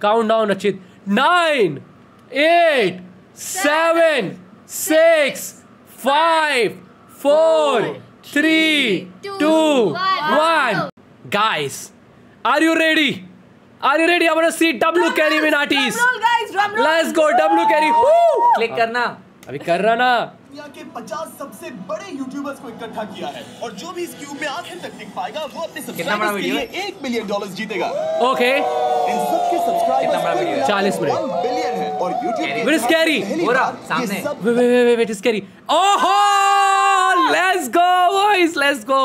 Count down Achit. 9, 8, 7, 6, 5, 4, 3, 2, 1. Guys, are you ready? Are you ready? I want to see W Carry Minatis. Drum roll, guys, drum roll. Let's go W Carry. Click करना। अभी कर रहा ना। दुनिया के 50 सबसे बड़े यूट्यूबर्स को इकट्ठा किया है और जो भी इस क्यूब में आखिर तक टिक पाएगा वो अपने सब्सक्राइबर्स के लिए $1 मिलियन जीतेगा। ओके। इन सबके सब्सक्राइबर्स 40 मिनट। 1 बिलियन है और यूट्यूब Where is Carry? पूरा सामने। Wait, is Carry? ओहो! Let's go boys, let's go.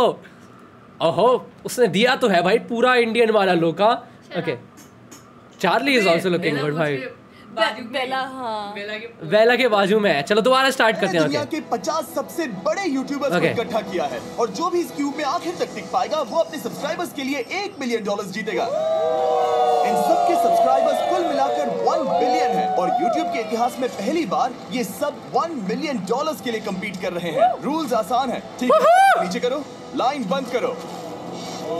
ओहो, उसने दिया तो है भाई पूरा इंडियन वाला लोग का। Okay. Charlie is also looking good भाई। वेला के बाजू में है। चलो दोबारा स्टार्ट करते हैं। दुनिया के 50 सबसे बड़े यूट्यूबर्स को इकट्ठा किया है और जो भी इस क्यूब में आखिर तक टिक पाएगा वो अपने सब्सक्राइबर्स के लिए $1 मिलियन जीतेगा। इन सबके सब्सक्राइबर्स कुल मिलाकर 1 बिलियन है और YouTube के इतिहास में पहली बार ये सब $1 मिलियन के लिए कम्पीट कर रहे हैं। रूल्स आसान है, ठीक है? नीचे करो, लाइन बंद करो,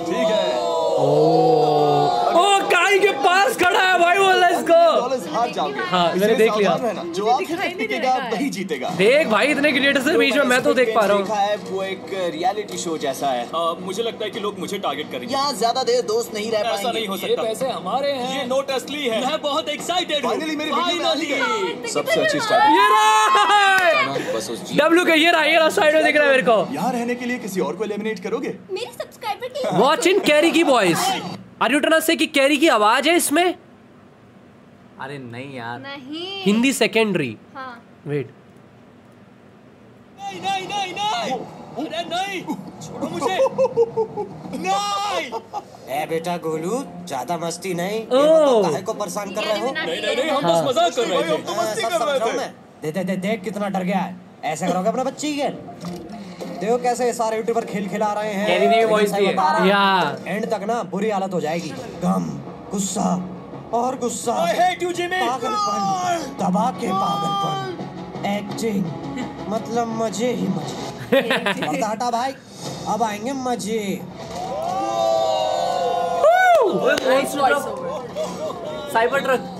ठीक है? काई के पास खड़ा है भाई वो। Let's go. हार जाओगे। हाँ, मैंने देख लिया। जो आखिर तक टिकेगा वही जीतेगा। देख भाई इतने क्रिएटर्स के बीच में मैं तो देख पा रहा हूँ। देखा है वो एक रियलिटी शो जैसा है। मुझे लगता है कि लोग मुझे टारगेट करेंगे। यहाँ ज्यादा देर दोस्त नहीं रह पाएंगे। ऐसा नहीं हो सकता। ये पैसे हमारे हैं। ये नोट असली है। मैं बहुत एक्साइटेड हूँ। फाइनली मेरी वीडियो सबसे अच्छी स्टार्ट। ये रहा W का, ये रहा साइड में दिख रहा है मेरे को। यहाँ रहने के लिए किसी और को एलिमिनेट करोगे? मेरे सब्सक्राइबर के लिए। वॉच इन कैरी की voice. Are you trying to say कि कैरी की आवाज है इसमें? अरे नहीं यार। नहीं। हिंदी सेकेंडरी। हाँ। वेट। नहीं अरे नहीं, छोड़ो मुझे। नहीं। ए बेटा गोलू, ज्यादा मस्ती नहीं। ये ओह। काहे को परेशान कर रहे हो? नहीं, हम बस मजाक कर रहे थे। हम तो मस्ती कर रहे थे। देख कितना डर गया है। ऐसे करोगे अपना बच्ची के? देखो कैसे सारे यूट्यूबर खेल खिला रहे हैं। कैरी ने भी वॉइस दी है। या एंड तक ना बुरी हालत हो जाएगी। गम, गुस्सा और गुस्सा। I hate you, Jimmy. पागलपन, दबा के पागलपन। एक्टिंग मतलब मजे ही मजे। पर्दा हटा भाई, अब आएंगे मजे। Cyber truck.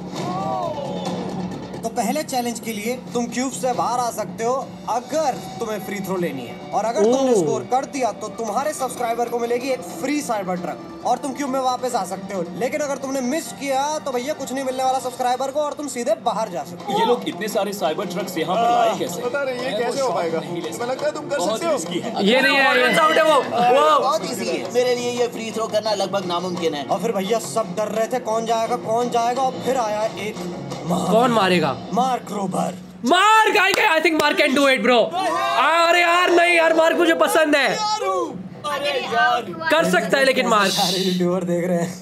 तो पहले चैलेंज के लिए तुम क्यूब से बाहर आ सकते हो अगर तुम्हें फ्री थ्रो लेनी है, और अगर तुमने स्कोर कर दिया तो तुम्हारे सब्सक्राइबर को मिलेगी एक फ्री साइबर ट्रक और तुम क्यूब में वापस आ सकते हो। लेकिन अगर तुमने मिस किया तो भैया कुछ नहीं मिलने वाला सब्सक्राइबर को और तुम सीधे बाहर जा सकते हो। ये लोग इतने सारे साइबर ट्रक्स यहाँ पर लाए कैसे? पता नहीं ये कैसे हो पाएगा। मुझे लगता है तुम कर सकते हो। ये नहीं है ये। साउंड है वो। बहुत इजी है मेरे लिए, ये फ्री थ्रो करना लगभग नामुमकिन है। और फिर भैया सब डर रहे थे कौन जाएगा और फिर आया एक कौन मारेगा? Mark Rober. Mark I think mark can do it bro. अरे यार नहीं यार, मार्क मुझे पसंद है। कर सकता है लेकिन मार्क। सारे यूट्यूबर देख रहे हैं।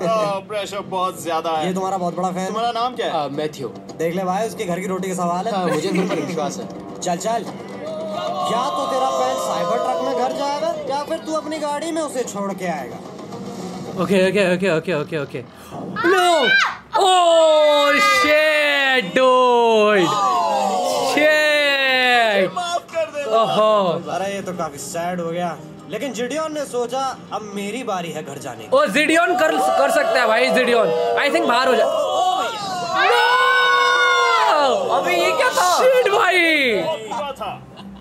प्रेशर बहुत ज्यादा है। ये तुम्हारा बहुत बड़ा फैन। तुम्हारा नाम क्या है? मैथ्यू। देख ले भाई, उसके घर की रोटी का सवाल है। मुझे तुम पर विश्वास है। चल क्या तो तेरा फैन साइबर ट्रक में घर जाएगा या फिर तू अपनी गाड़ी में उसे छोड़ के आएगा? Okay. No! Oh shit, dude! Shit! माफ कर दे। ओहो। अरे ये तो काफी सैड हो गया। लेकिन जिडियन ने सोचा अब मेरी बारी है घर जाने की। ओ जिडियन कर सकता है भाई। जिडियन आई थिंक बाहर हो जा। अबे ये क्या था? Shit भाई।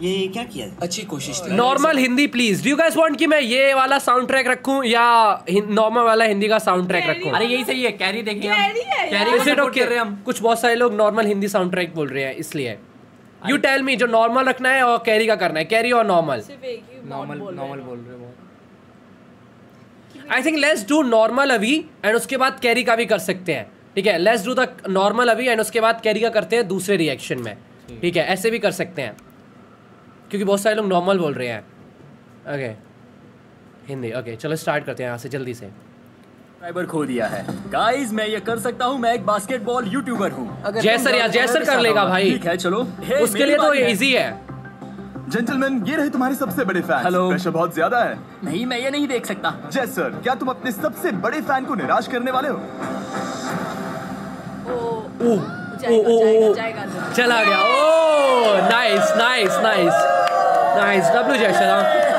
ये क्या किया? अच्छी कोशिश थी। Normal Hindi please. Do you guys want कि मैं ये वाला साउंड ट्रैक रखूं या नॉर्मल वाला हिंदी का साउंड ट्रैक रखूं? अरे यही सही है। कैरी देखिए हम। कैरी है कैरी यार। को सपोर्ट कर रहे हैं हम। कुछ बहुत सारे लोग नॉर्मल हिंदी साउंड ट्रैक बोल रहे हैं इसलिए। यू टेल मी जो नॉर्मल रखना है और कैरी का करना है। कैरी और नॉर्मल? नॉर्मल बोल रहे हो। I think let's do normal अभी एंड उसके बाद कैरी का भी कर सकते हैं। ठीक है, लेट्स डू द नॉर्मल अभी एंड उसके बाद कैरी का करते हैं दूसरे रिएक्शन में। ठीक है, ऐसे भी कर सकते हैं क्योंकि बहुत सारे लोग नॉर्मल बोल रहे हैं। ओके हिंदी। ओके चलो स्टार्ट करते हैं यहाँ से जल्दी से। सब्सक्राइबर खो दिया है। गाइस मैं ये कर सकता हूँ। मैं एक बास्केटबॉल यूट्यूबर हूँ। जैसर कर लेगा भाई। ठीक है चलो। उसके लिए तो इजी है। जेंटलमैन, ये रहे तुम्हारे सबसे बड़े फैन। हेलो। प्रेशर बहुत ज्यादा है। नहीं मैं ये नहीं देख सकता। जैसर, क्या तुम अपने सबसे बड़े फैन को निराश करने वाले हो? जाएगा। चला गया। ओ नाइस डब्ल्यू जैसर।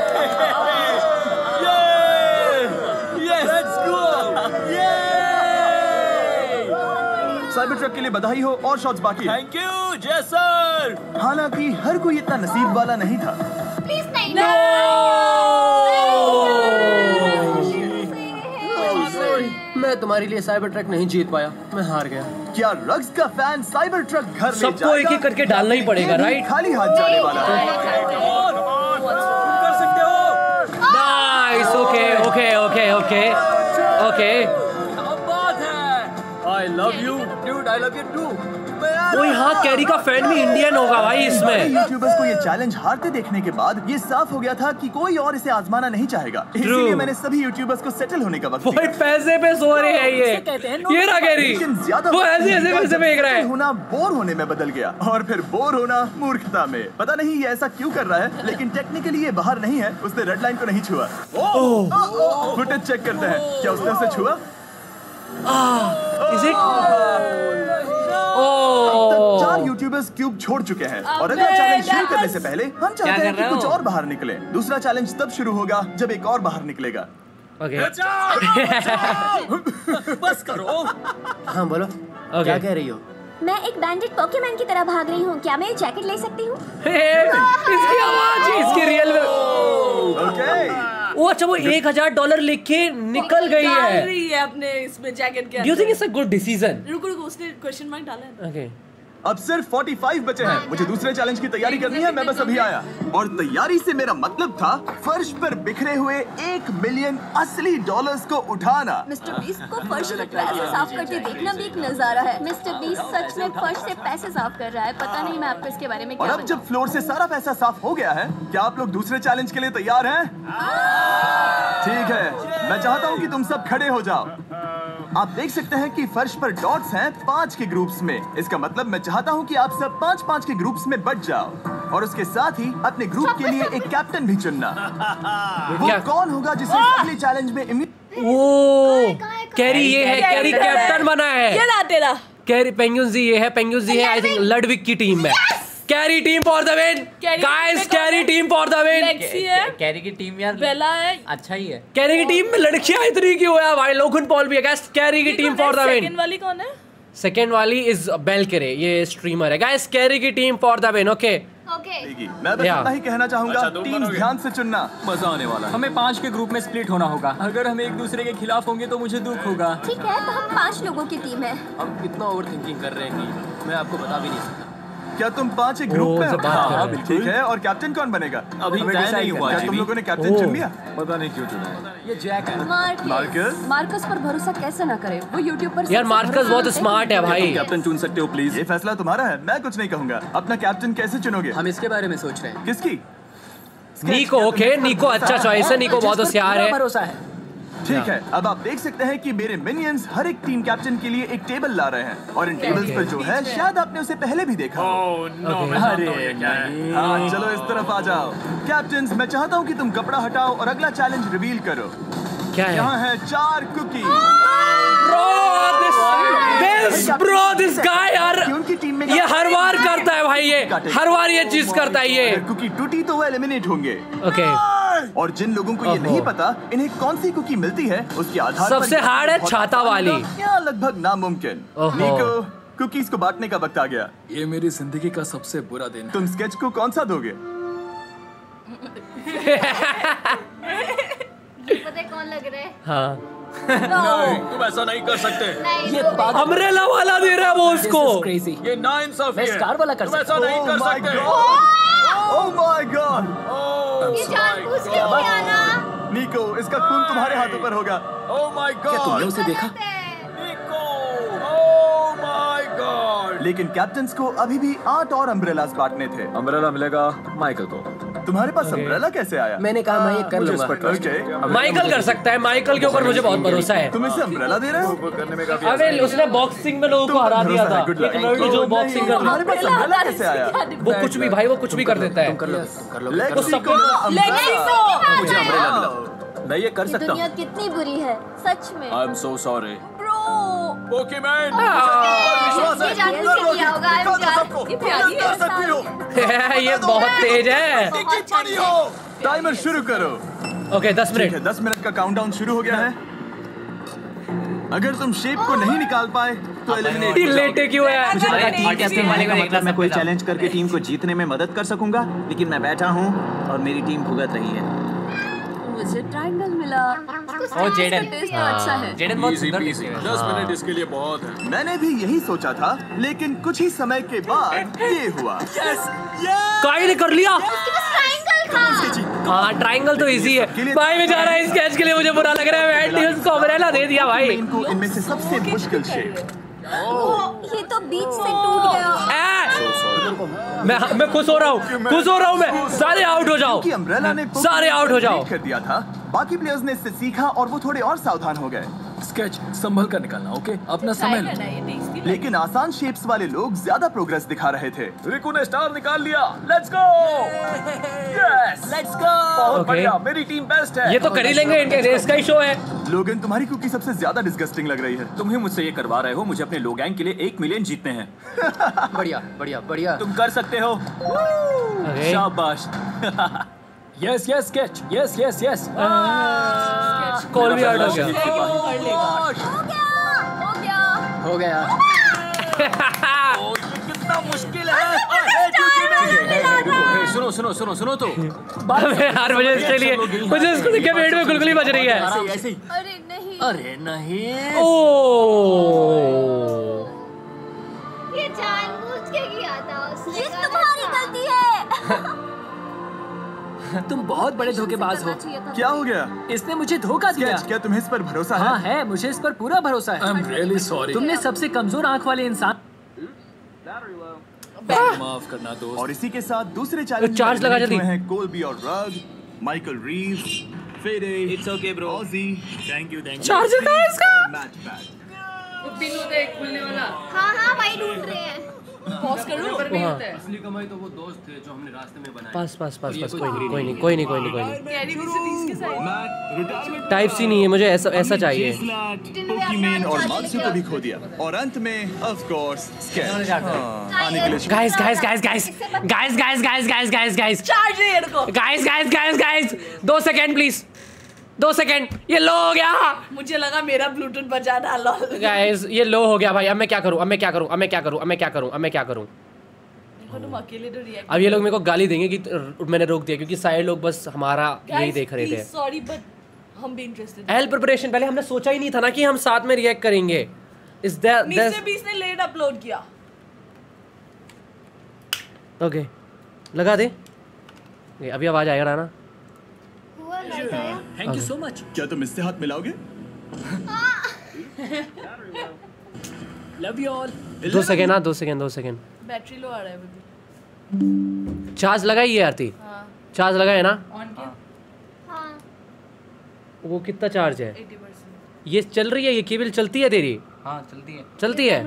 साइबर ट्रक के लिए बधाई हो और शॉट्स बाकी है। थैंक यू जेसर। हालांकि हर कोई इतना नसीब वाला नहीं था। प्लीज नहीं। मैं तुम्हारे लिए साइबर ट्रक नहीं जीत पाया, मैं हार गया। क्या रग्स का फैन साइबर ट्रक घर ले जाएगा? सबको एक-एक करके डालना ही पड़ेगा, राइट? खाली हाथ जाने वाला है। कर सकते हो। Nice, okay. क्या बात है। I love you, dude. I love you too. वो यहाँ कैरी का फैन भी इंडियन होगा भाई इसमें। यूट्यूबर्स को ये चैलेंज हारते देखने के बाद ये साफ हो गया था कि कोई और इसे आजमाना नहीं चाहेगा। इसीलिए मैंने सभी यूट्यूबर्स को सेटल होने का वक्त दिया। पैसे पे सो रहे हैं ये रहा कैरी, वो ऐसे पैसे फेंक रहा है। होना बोर होने में बदल गया और फिर बोर होना मूर्खता में। पता नहीं ये ऐसा क्यों कर रहा है, लेकिन टेक्निकली ये बाहर नहीं है। उसने रेड लाइन को नहीं छुआ। फुटेज चेक करते हैं, क्या उसने उसे छुआ? Is it? अब तक 4 यूट्यूबर्स क्यूब छोड़ चुके हैं और अगला चैलेंज शुरू करने से पहले हम चाहते हैं कि कुछ और बाहर निकले। दूसरा चैलेंज तब शुरू होगा जब एक और बाहर निकलेगा। ओके। बस करो। हाँ बोलो, क्या कह रही हो? मैं एक बैंडेड पोकेमैन की तरह भाग रही हूँ। क्या मैं ये जैकेट ले सकती हूँ? इसकी आवाज ही इसकी रियल में। ओके। वो अच्छा, वो $1000 लेके निकल गई है। रही है अपने इसमें जैकेट के। Do you think it's a good decision? रुको उसने क्वेश्चन मार्क डाला है। Okay. अब सिर्फ 45 बचे हैं। मुझे दूसरे चैलेंज की तैयारी करनी है। मैं बस अभी आया और तैयारी से मेरा मतलब था फर्श पर बिखरे हुए 1 मिलियन असली डॉलर्स को उठाना। मिस्टर बीस्ट को फर्श से पैसे साफ करते देखना भी एक नजारा है। मिस्टर बीस्ट सच में फर्श से पैसे साफ कर रहा है। पता नहीं मैं आपको इसके बारे में और क्या अब जब फ्लोर से सारा पैसा साफ हो गया है, क्या आप लोग दूसरे चैलेंज के लिए तैयार हैं? ठीक है, मैं चाहता हूँ कि तुम सब खड़े हो जाओ। आप देख सकते हैं कि फर्श पर डॉट्स हैं 5 के ग्रुप्स में। इसका मतलब मैं चाहता हूं कि आप सब 5-5 के ग्रुप्स में बट जाओ और उसके साथ ही अपने ग्रुप के लिए एक कैप्टन भी चुनना। वो कौन होगा जिसे अगले चैलेंज में ओ कैरी ये है, कैरी कैप्टन बना है। ये ला तेरा कैरी पेंगुइनजी ये है, पेंगुइनजी है आई थिंक लडविक की टीम में। Carry team for the win guys, carry team for the win. Carry की टीम यार बेला है, अच्छा ही है। कैरी की टीम में लड़कियां इतनी क्यों है भाई? लोगन पॉल भी है गाइस। कैरी की team for the win. Second वाली कौन है? सेकंड वाली इज बेलकेरे, ये स्ट्रीमर है गाइस। कैरी की team for the win. Okay मैं बस इतना ही कहना चाहूंगा, टीम ध्यान से चुनना। मजा आने वाला है। हमें 5 के ग्रुप में स्प्लिट होना होगा। अगर हम एक दूसरे के खिलाफ होंगे तो मुझे दुख होगा। ठीक है, तो हम 5 लोगों की टीम है। हम कितना ओवर थिंकिंग कर रहे हैं कि मैं आपको बता भी नहीं सकता। क्या तुम 5 एक ग्रुप में हो? हाँ, ठीक है, और कैप्टन कौन बनेगा? अभी तय नहीं हुआ। क्या तुम लोगों ने कैप्टन चुन लिया? पता नहीं क्यों चुना है। ये जैक है। मार्कस पर भरोसा कैसे ना करे? वो यूट्यूब पर यार मार्कस बहुत स्मार्ट है भाई। कैप्टन चुन सकते हो प्लीज। ये फैसला तुम्हारा है, मैं कुछ नहीं कहूंगा। अपना कैप्टन कैसे चुनोगे? हम इसके बारे में सोच रहे हैं। किसकी? निको। ओके, निको अच्छा चॉइस है। निको बहुत होशियार है। भरोसा है। ठीक है, अब आप देख सकते हैं कि मेरे मिनियंस हर एक टीम कैप्टन के लिए एक टेबल ला रहे हैं और इन टेबल्स पर जो है शायद आपने उसे पहले भी देखा हो। हाँ, चलो इस तरफ आ जाओ। कैप्टन्स, मैं चाहता हूँ कि तुम कपड़ा हटाओ और अगला चैलेंज रिवील करो। क्या है? यहाँ है 4 कुकी। ब्रो दिस गाय यार, उनकी टीम में ये हर बार करता है भाई, ये हर बार ये चीज करता है ये। अगर कुकी टूटी तो वो एलिमिनेट होंगे। ओके। और जिन लोगों को ये नहीं पता इन्हें कौन सी कुकी मिलती है, उसके आधार पर सबसे हार्ड है छाता वाली। क्या लगभग नामुमकिन। निको, कुकीज को बांटने का वक्त आ गया। ये मेरी जिंदगी का सबसे बुरा दिन है। तुम स्केच को कौन सा दोगे? पता है कौन लग रहा है? हाँ नहीं, तुम ऐसा नहीं कर सकते। ये अम्ब्रेला वाला दे रहा है वो उसको। ये नाइंसाफी है। स्टार वाला कर तुम ऐसा नहीं कर सकते। Oh my God! ये जानबूझ के किया ना? निको, इसका खून तुम्हारे हाथों पर होगा। Oh my God! क्या तुमने उसे देखा? निको! Oh my God! लेकिन कैप्टन्स को अभी भी 8 और अम्ब्रेलास बांटने थे। अम्ब्रेला मिलेगा माइकल को। तुम्हारे पास अम्ब्रेला कैसे आया? मैंने कहा मैं ये कर मुझे लूंगा। इस पर trust है। Okay. माइकल कर सकता है, माइकल के ऊपर मुझे बहुत भरोसा है। तुम इसे अम्ब्रेला दे रहे हो? करने में काफी अबे उसने बॉक्सिंग में लोगों को हरा दिया था। Good luck. एक लड़की जो बॉक्सिंग कर तुम्हारे पास अम्ब्रेला कैसे आया? वो कुछ भी भाई, वो कुछ भी कर देता है। कर लो। लेक्सी को मिला अम्ब्रेला। मुझे अम्ब्रेला मिला। मैं ये कर सकता दुनिया हूँ। कितनी बुरी है सच में। I am so sorry. Bro, Pokemon. ये जानबूझ के किया होगा। ये प्यारी है। ये बहुत तेज है। टाइमर शुरू करो। ओके 10 ठीक मिनट। है, 10 मिनट का काउंटडाउन शुरू हो गया है। अगर तुम शेप को नहीं निकाल पाए तो एलिमिनेट लेटे क्यों है? मुझे लगा टीम कैप्टन वाले का मतलब मैं कोई चैलेंज करके टीम को जीतने में मदद कर सकूंगा, लेकिन मैं बैठा हूँ और मेरी टीम भुगत रही है। मुझे ट्रायंगल मिला। ओ जेडन, टेस्ट अच्छा है। जेडन बहुत सुंदर दिखती है। 10 मिनट इसके लिए बहुत है। मैंने भी यही सोचा था, लेकिन कुछ ही समय के बाद ये हुआ। काई ने कर लिया। ट्रायंगल था। हाँ ट्रायंगल तो इजी है भाई। बेचारा इस कैच के लिए मुझे बुरा लग रहा है। मैंने उसको अम्ब्रेला दे दिया भाई। इनको इनमें से सबसे मुश्किल शेप। ये तो बीच से टूट गया। मैं खुश हो रहा हूँ मैं। सारे आउट हो जाओ, अम्ब्रेला ने सारे आउट हो जाओ कर दिया था। बाकी प्लेयर्स ने इससे सीखा और वो थोड़े और सावधान हो गए। स्केच संभल कर निकालना, ओके? अपना समय लो। लेकिन आसान शेप्स वाले लोग ज्यादा प्रोग्रेस दिखा रहे थे। रिकू ने स्टार निकाल लिया। Let's go, yes let's go. बहुत बढ़िया, मेरी टीम बेस्ट है। ये तो कर ही लेंगे, इनके रेस का ही शो है। लोगन, तुम्हारी कुकी सबसे ज्यादा डिस्गस्टिंग लग रही है। तुम ही मुझसे ये करवा रहे हो। मुझे अपने लो गैंग के लिए 1 मिलियन जीतने हैं। बढ़िया बढ़िया बढ़िया। तुम कर सकते हो। शाबाश। Yes yes sketch, yes yes yes. Call भी आउट हो गया। हो गया। कितना मुश्किल है। सुनो तो। हर वजह इसके लिए मुझे इसको देख के पेट में गुलगुली बज रही है। ऐसे ही। अरे नहीं। ओ ये जानबूझ के किया था उसने। ये तुम्हारी गलती है। तुम बहुत बड़े धोखेबाज हो। क्या हो गया? इसने मुझे धोखा दिया। क्या तुम्हें इस पर भरोसा है? हाँ है, मुझे इस पर पूरा भरोसा है। I am really sorry. तुमने सबसे कमजोर आंख वाले इंसान। माफ करना दोस्त। और इसी के साथ दूसरे चैलेंज चार्ज लगा जल्दी। हैं कोल्बी और रग, Michael Reeves, फेडे, it's okay bro, Aussie, thank you. Charger कहाँ है इसका? Match back. खुलने वाला। हाँ वही ढूंढ रहे हैं। पॉज करो। असली कमाई तो वो दोस्त थे जो हमने रास्ते में बनाए। पास कोई नहीं। कैरी मिस्टर बीस्ट के साथ। टाइप सी नहीं है, मुझे ऐसा चाहिए। पोकीमैन और मात्सु को भी खो दिया और अंत में ऑफ कोर्स स्केच। आने के लिए गाइस चार्ज है इनको। Guys 2 second please. 2 सेकंड। ये लो हो गया। मुझे लगा मेरा ब्लूटूथ बजा डाला। गाइस ये लो हो गया भाई। अब मैं क्या करूं? तुम अकेले तो रिएक्ट। अब ये लोग मेरे को गाली देंगे कि मैंने रोक दिया, क्योंकि सारे लोग बस हमारा यही देख रहे थे। सॉरी बट हम भी इंटरेस्टेड। एल प्रिपरेशन पहले हमने सोचा ही नहीं था ना कि हम साथ में रिएक्ट करेंगे। इज दैट मिस्टर बीस्ट ने लेट अपलोड किया। ओके लगा दे। अभी आवाज आएगा ना? Thank you so much. क्या तुम इससे हाथ मिलाओगे? Love you all. 2 सेकंड ना, 2 सेकंड। बैटरी लो आ रहा है अभी। चार्ज लगाई है आरती? हाँ। चार्ज लगा है ना? ऑन किया। हाँ। वो कितना चार्ज है? 80%। ये चल रही है? ये केबल चलती है तेरी? हाँ चलती है।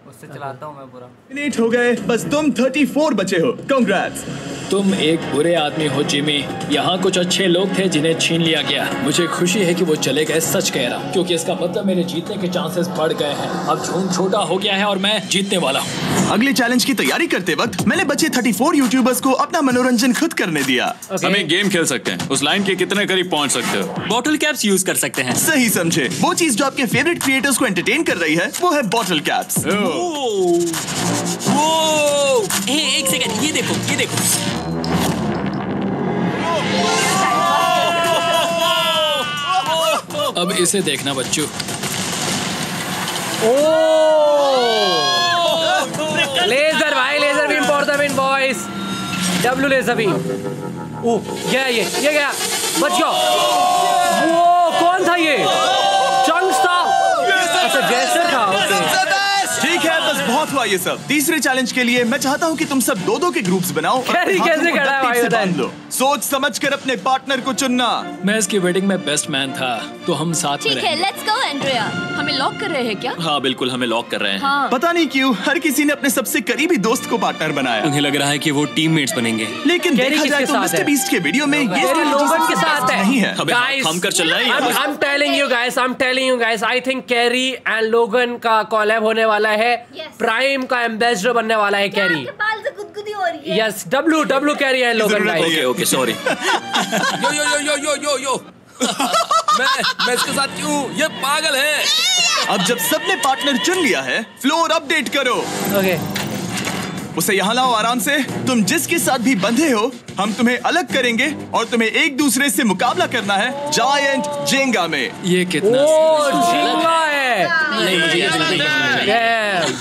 उससे चलाता हूँ मैं पूरा। मिनट हो गए, बस तुम 34 बचे हो। कांग्रेट्स। तुम एक बुरे आदमी हो जिमी। यहाँ कुछ अच्छे लोग थे जिन्हें छीन लिया गया। मुझे खुशी है कि वो चले गए, सच कह रहा हूँ, क्योंकि इसका मतलब मेरे जीतने के चांसेस बढ़ गए हैं। अब झूठ छोटा हो गया है और मैं जीतने वाला हूँ। अगले चैलेंज की तैयारी करते वक्त मैंने बचे 34 यूट्यूबर्स को अपना मनोरंजन खुद करने दिया। हम एक गेम खेल सकते हैं। उस लाइन के कितने करीब पहुँच सकते हो? बॉटल कैप्स यूज कर सकते हैं। सही समझे। वो चीज जो आपके फेवरेट क्रिएटर्स को एंटरटेन कर रही है वो है बॉटल कैप्स। एक सेकंड, ये देखो। अब इसे देखना बच्चों। लेजर भाई, laser beam for the win boys. W laser beam. गया ये गया, बच गया। वो कौन था ये? चंक्स था। अच्छा जैसर था। ओके ठीक है, बस बहुत हुआ ये सब। तीसरे चैलेंज के लिए मैं चाहता हूँ कि तुम सब 2-2 के ग्रुप्स बनाओ और कैसे खड़ा है भाई? बांध लो। सोच समझ कर अपने पार्टनर को चुनना। मैं इसकी वेडिंग में बेस्ट मैन था, तो हम साथ में ठीक है, लेट्स गो एंड्रिया। हमें लॉक कर रहे हैं क्या? हाँ बिल्कुल, हमें लॉक कर रहे हैं। हाँ। पता नहीं क्यों हर किसी ने अपने सबसे करीबी दोस्त को पार्टनर बनाया। उन्हें लग रहा है कि वो टीममेट्स बनेंगे। लेकिन देखा जाए तो मिस्टर बीस्ट के वीडियो में ये लोगन के साथ है नहीं है। गाइस। हम कर चल रहे हैं। I'm telling you guys, I think carry and लोगन का कोलैब होने वाला है। प्राइम का एम्बेसडर बनने वाला है कैरी। बाल से गुदगुदी हो रही है। Yes, W Carry and Logan guys. Okay sorry. Yo मैं इसके साथ क्यों? ये पागल है। अब जब सबने पार्टनर चुन लिया है, फ्लोर अपडेट करो। ओके। उसे यहाँ लाओ आराम से। तुम जिसके साथ भी बंधे हो, हम तुम्हें अलग करेंगे और तुम्हें एक दूसरे से मुकाबला करना है जायंट जेंगा में। ये कितना जेंगा है। नहीं, मुझे ये बिल्कुल नहीं चाहिए।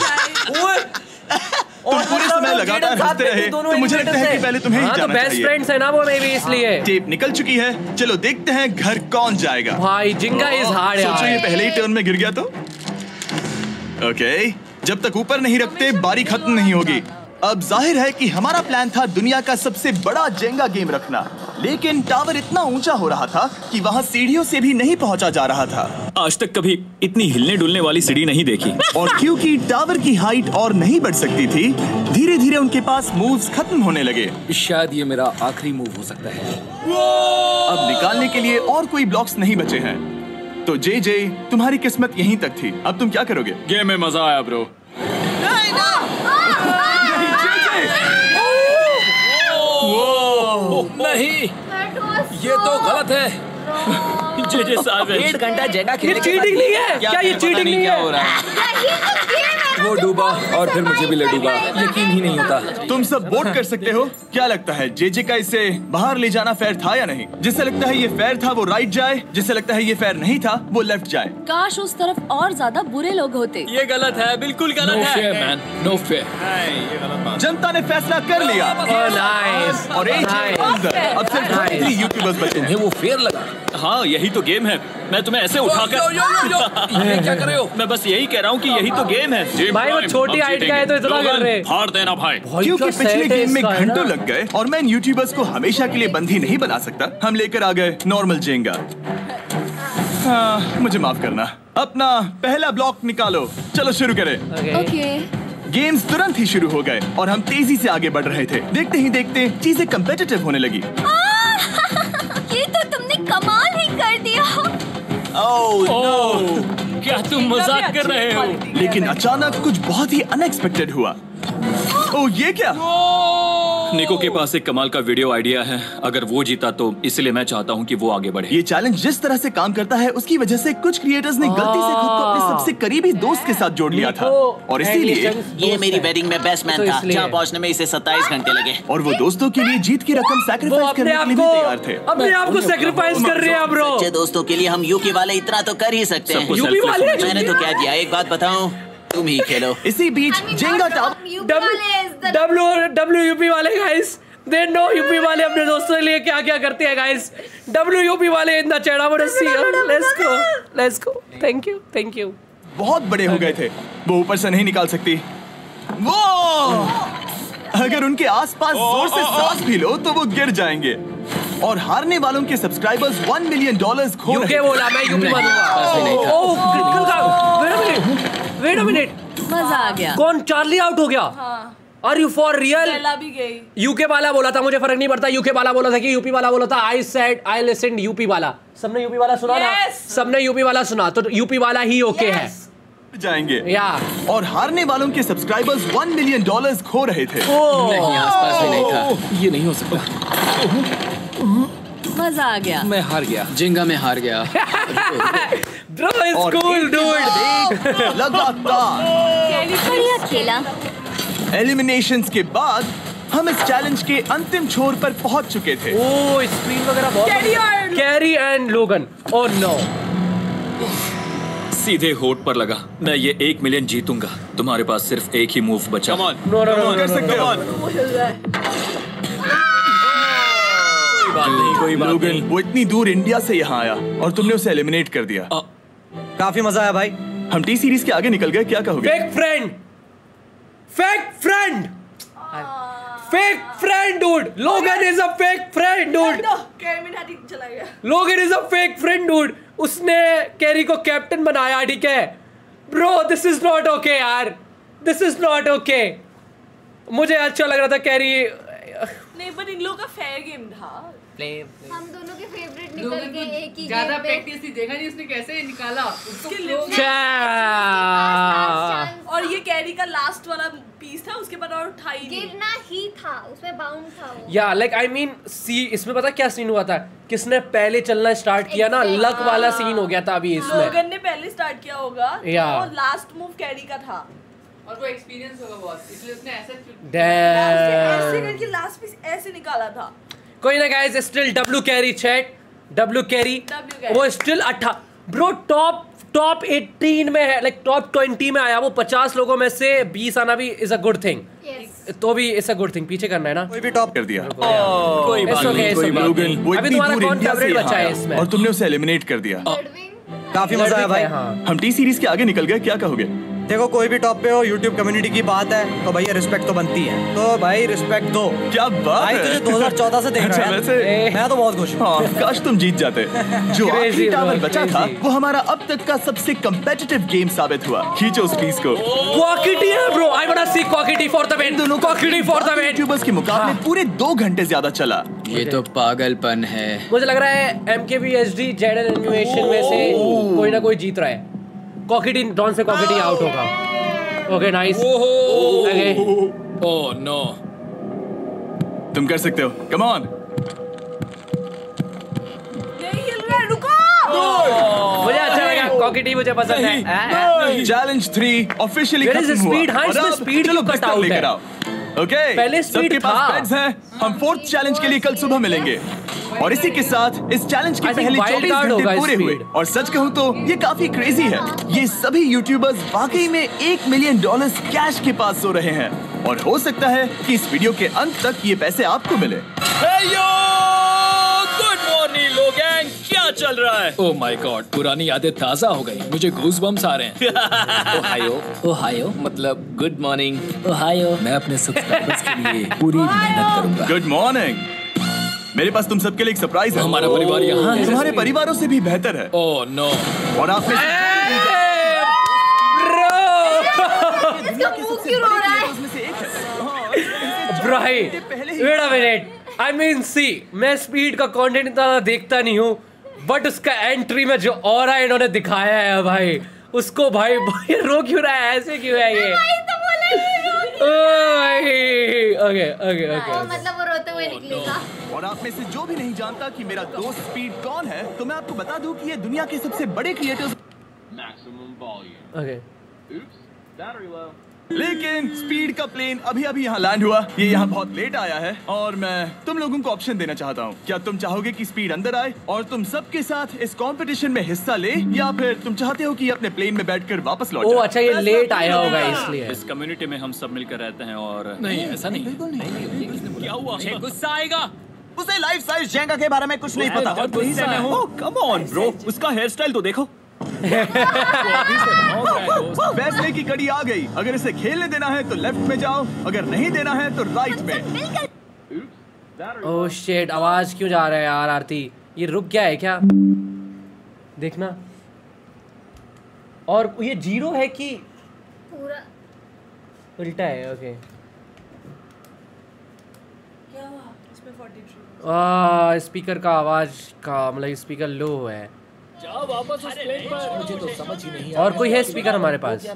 तुम पूरे समय लगातार हंसते रहे, तो मुझे लगता है कि पहले तुम्हें ही जाना चाहिए। बेस्ट फ्रेंड्स है ना वो, मे भी इसलिए। टेप निकल चुकी है, चलो देखते हैं घर कौन जाएगा। भाई जिंगा इज हार्ड यार। सोचो ये पहले ही टर्न में गिर गया तो। ओके, जब तक ऊपर नहीं रखते बारी खत्म नहीं होगी। अब जाहिर है कि हमारा प्लान था दुनिया का सबसे बड़ा जेंगा गेम रखना, लेकिन टावर इतना ऊंचा हो रहा था कि वहाँ सीढ़ियों से भी नहीं पहुँचा जा रहा था। आज तक कभी इतनी हिलने डुलने वाली सीढ़ी नहीं देखी। और क्योंकि टावर की हाइट और नहीं बढ़ सकती थी, धीरे धीरे उनके पास मूव्स खत्म होने लगे। शायद ये मेरा आखिरी मूव हो सकता है। अब निकालने के लिए और कोई ब्लॉक्स नहीं बचे हैं। तो जे तुम्हारी किस्मत यहीं तक थी। अब तुम क्या करोगे? गेम में मजा आया ब्रो। नहीं, ये तो गलत है। जे साहब 1 घंटा जेगा खेलने ये चीटिंग नहीं है क्या? ये चीटिंग नहीं क्या हो है। रहा है? वो डूबा और फिर मुझे भी ले डूबा। यकीन ही नहीं होता। तुम सब वोट कर सकते हो। क्या लगता है जे का इसे बाहर ले जाना फेयर था या नहीं? जिसे लगता है ये फेयर था वो राइट जाए, जिसे लगता है ये फेयर नहीं था वो लेफ्ट जाए। काश उस तरफ और ज्यादा बुरे लोग होते। ये गलत है, बिल्कुल गलत नो है। Fair man, no fair. जनता ने फैसला कर लिया। नाइस। और अब सिर्फ 3 यूट्यूबर्स बचे हैं। वो फेयर लगा। हाँ, यही तो गेम है। मैं तुम्हें ऐसे उठाकर ये क्या कर रहे हो? मैं बस यही कह रहा हूँ कि यही तो गेम है। भाई वो छोटी हाइट का है तो इतना कर रहे। फाड़ देना भाई। क्योंकि पिछले गेम में घंटों लग गए और मैं इन यूट्यूबर्स को हमेशा के लिए बंदी नहीं बना सकता, हम लेकर आ गए नॉर्मल जेंगा। हाँ, मुझे माफ करना। अपना पहला ब्लॉक निकालो। चलो शुरू करें। ओके। गेम्स तुरंत ही शुरू हो गए और हम तेजी से आगे बढ़ रहे थे। देखते ही देखते चीजें कम्पिटिटिव होने लगी। ये तो तुमने कमाल ही कर दिया। क्या तुम मजाक कर रहे हो? लेकिन अचानक कुछ बहुत ही अनएक्सपेक्टेड हुआ। ओह, ये क्या? निको के पास एक कमाल का वीडियो आइडिया है। अगर वो जीता तो इसलिए मैं चाहता हूँ कि वो आगे बढ़े। ये चैलेंज जिस तरह से काम करता है उसकी वजह से कुछ क्रिएटर्स ने गलती से खुद को अपने सबसे करीबी दोस्त के साथ जोड़ लिया था और इसीलिए ये मेरी वेडिंग में बेस्ट मैन था, जहाँ पहुँचने में इसे 27 घंटे लगे। और वो दोस्तों के लिए जीत की रकम सैक्रिफाइस करने के लिए भी तैयार थे। अपने आप को सैक्रिफाइस कर रहे हैं ब्रो। सच्चे दोस्तों के लिए हम यूके वाले इतना तो कर ही सकते हैं। यूपी वाले? मैंने तो क्या किया, एक बात बताऊं, तुम ही खेलो। इसी बीच जेंगा टावर WUP वाले गाइस, दे नो यूपी वाले अपने दोस्तों के लिए क्या क्या करते हैं गाइस। WUP वाले इतना चढ़ा बड़ा सी। Let's go. Thank you. बहुत बड़े हो गए थे, वो ऊपर से नहीं निकाल सकती। वो अगर उनके आसपास जोर से सांस भी लो तो वो गिर जाएंगे। और हारने वालों के सब्सक्राइबर्स $1 मिलियन खो रहे थे। बोला मैं यूपी मानूंगा। ओह, क्रिटिकल का। Wait a minute. मजा आ गया। कौन? चार्ली आउट हो गया? Are you for real? बेला भी गई। यूके वाला बोला था, मुझे फर्क नहीं पड़ता। यूके वाला बोला था कि यूपी वाला बोला था। I said I listened UP वाला। सबने यूपी वाला सुना ना? सबने यूपी वाला सुना, तो यूपी वाला ही ओके है। जाएंगे या और हारने वालों के सब्सक्राइबर्स $1 मिलियन खो रहे थे। नहीं, आसपास भी नहीं था। ये नहीं हो सकता। मजा आ गया। मैं हार गया। जेंगा में हार गया। Bro, it's cool, dude. लगातार बढ़िया खेला। एलिमिनेशंस के बाद हम इस चैलेंज के अंतिम छोर पर पहुंच चुके थे। ओह, स्क्रीन वगैरह बहुत। Carry and Logan. Oh no. सीधे होठ पर लगा। मैं ये 1 मिलियन जीतूंगा। तुम्हारे पास सिर्फ एक ही मूव बचा। नो, कर सकते हो। कोई बात नहीं। वो इतनी दूर इंडिया से यहाँ आया और तुमने उसे एलिमिनेट कर दिया। काफी मजा आया भाई। हम टी सीरीज के आगे निकल गए, क्या कहोगे? Fake friend dude. Logan is a fake friend dude. Kevin Hardy चला गया। Logan is a fake friend dude. उसने कैरी को कैप्टन बनाया, ठीक है? Bro, this is not okay यार। This is not okay. मुझे अच्छा लग रहा था कैरी। नहीं, पर इन लोगों का फेयर गेम था। हम दोनों के फेवरेट निकल के एक ही ज्यादा प्रैक्टिस नहीं देखा नहीं उसने कैसे निकाला उसको। और ये कैरी का लास्ट वाला पीस था, उसके बाद और उठा ही नहीं। गिरना ही था, उसमें बाउंड था वो। या लाइक आई मीन सी इसमें पता क्या सीन हुआ था, किसने पहले चलना स्टार्ट किया ना, लक वाला सीन हो गया था अभी इसमें। लोगन ने पहले स्टार्ट किया होगा, वो लास्ट मूव कैरी का था और वो एक्सपीरियंस होगा बहुत, इसलिए उसने ऐसे करके लास्ट पीस ऐसे निकाला था। कोई ना guys, still W carry chat, W carry वो स्टिल ब्रो टॉप 18 में है, लाइक टॉप 20 में आया वो। 50 लोगों में से 20 आना भी इज अ गुड थिंग। तो भी इज अ गुड थिंग। पीछे करना है ना, कोई भी टॉप कर दिया। कोई बात नहीं, अभी तुम्हारा कौन फेवरेट बचा है इसमें? और तुमने उसे एलिमिनेट कर दिया। काफी मजा आया भाई। हम टी सीरीज के आगे निकल गए, क्या कहोगे? देखो कोई भी टॉप पे हो, यूट्यूब कम्युनिटी की बात है तो भैया रिस्पेक्ट तो बनती है, तो भाई रिस्पेक्ट दो। क्या बात है, तुझे 2014 से देख रहा है, मैं तो बहुत खुश हूँ। काश तुम जीत जाते। जो आखिरी टावर बचा था वो हमारा अब तक का सबसे कम्पिटिटिव गेम साबित हुआ। खींचो उस पीस को। क्वाकिटी है bro, I want to see Quackity for the win. दोनों Quackity for the win YouTubers के मुकाबले पूरे 2 घंटे ज्यादा चला। ये तो पागलपन है। मुझे लग रहा है MKBHD जेडल एनिमेशन में से कोई ना कोई जीत रहा है। क्वाकिटी डॉन से क्वाकिटी आउट होगा। Okay nice. ओह नो, तुम कर सकते हो, कम ऑन। नहीं हिल रहा है, रुको। मुझे अच्छा लगा, क्वाकिटी मुझे पसंद है। चैलेंज 3 ऑफिशियली खत्म हुआ। स्पीड, हाँ इसमें स्पीड क्यों कट आउट है? ओके, पहले स्पीड था। बेड्स हैं। हम 4th चैलेंज के लिए कल सुबह मिलेंगे। और इसी के साथ इस चैलेंज की पहले 24 घंटे पूरे हुए। और सच कहूँ तो ये काफी क्रेजी है। ये सभी यूट्यूबर्स वाकई में $1 मिलियन कैश के पास सो रहे हैं। और हो सकता है कि इस वीडियो के अंत तक ये पैसे आपको मिले। गुड मॉर्निंग लोग, क्या चल रहा है? ओह माय गॉड, पुरानी यादें ताजा हो गई। मुझे गूज़बम्स आ रहे हैं। ओहायो मतलब गुड मॉर्निंग। ओहायो, मैं अपने सब्सक्राइबर्स के लिए पूरी मेहनत करूंगा। Good morning. मेरे पास तुम सबके लिए एक सरप्राइज है। हमारा परिवार यहाँ है। तुम्हारे परिवारों से भी बेहतर है। Oh no. और आपने wait a minute, I mean see मैं स्पीड का कंटेंट इतना देखता नहीं हूँ, बट उसका एंट्री में जो ऑरा इन्होंने दिखाया है भाई, उसको भाई रो क्यों रहा है, ऐसे क्यों है ये? ओके मतलब वो रोते हुए निकलेगा। और आप में से जो भी नहीं जानता कि मेरा दोस्त स्पीड कौन है, तो मैं आपको बता दूं कि ये दुनिया के सबसे बड़े क्रिएटर्स। ओके, लेकिन स्पीड का प्लेन अभी अभी यहाँ लैंड हुआ। ये यहाँ बहुत लेट आया है और मैं तुम लोगों को ऑप्शन देना चाहता हूँ। क्या तुम चाहोगे कि स्पीड अंदर आए और तुम सबके साथ इस कंपटीशन में हिस्सा ले, या फिर तुम चाहते हो कि अपने प्लेन में बैठकर वापस लौट जाए? अच्छा ये लेट आया होगा इसलिए। इस कम्युनिटी में हम सब मिलकर रहते हैं और नहीं ऐसा नहीं। क्या हुआ? गुस्सा आएगा। उसे लाइफ साइज जेंगा के बारे में कुछ नहीं पता। कम ऑन ब्रो, उसका हेयर स्टाइल तो देखो। फैसले की कड़ी आ गई। अगर इसे खेलने देना है तो लेफ्ट में जाओ, अगर नहीं देना है तो राइट में। ओह शिट, आवाज क्यों जा रहा है यार आरती? ये रुक गया है क्या? देखना। और ये 0 है कि पूरा उल्टा है? ओके क्या हुआ इसमें? 43 स्पीकर का आवाज का मतलब स्पीकर लो है। जाओ वापस उस प्लेन पर। मुझे तो समझ ही नहीं। और कोई है स्पीकर हमारे पास?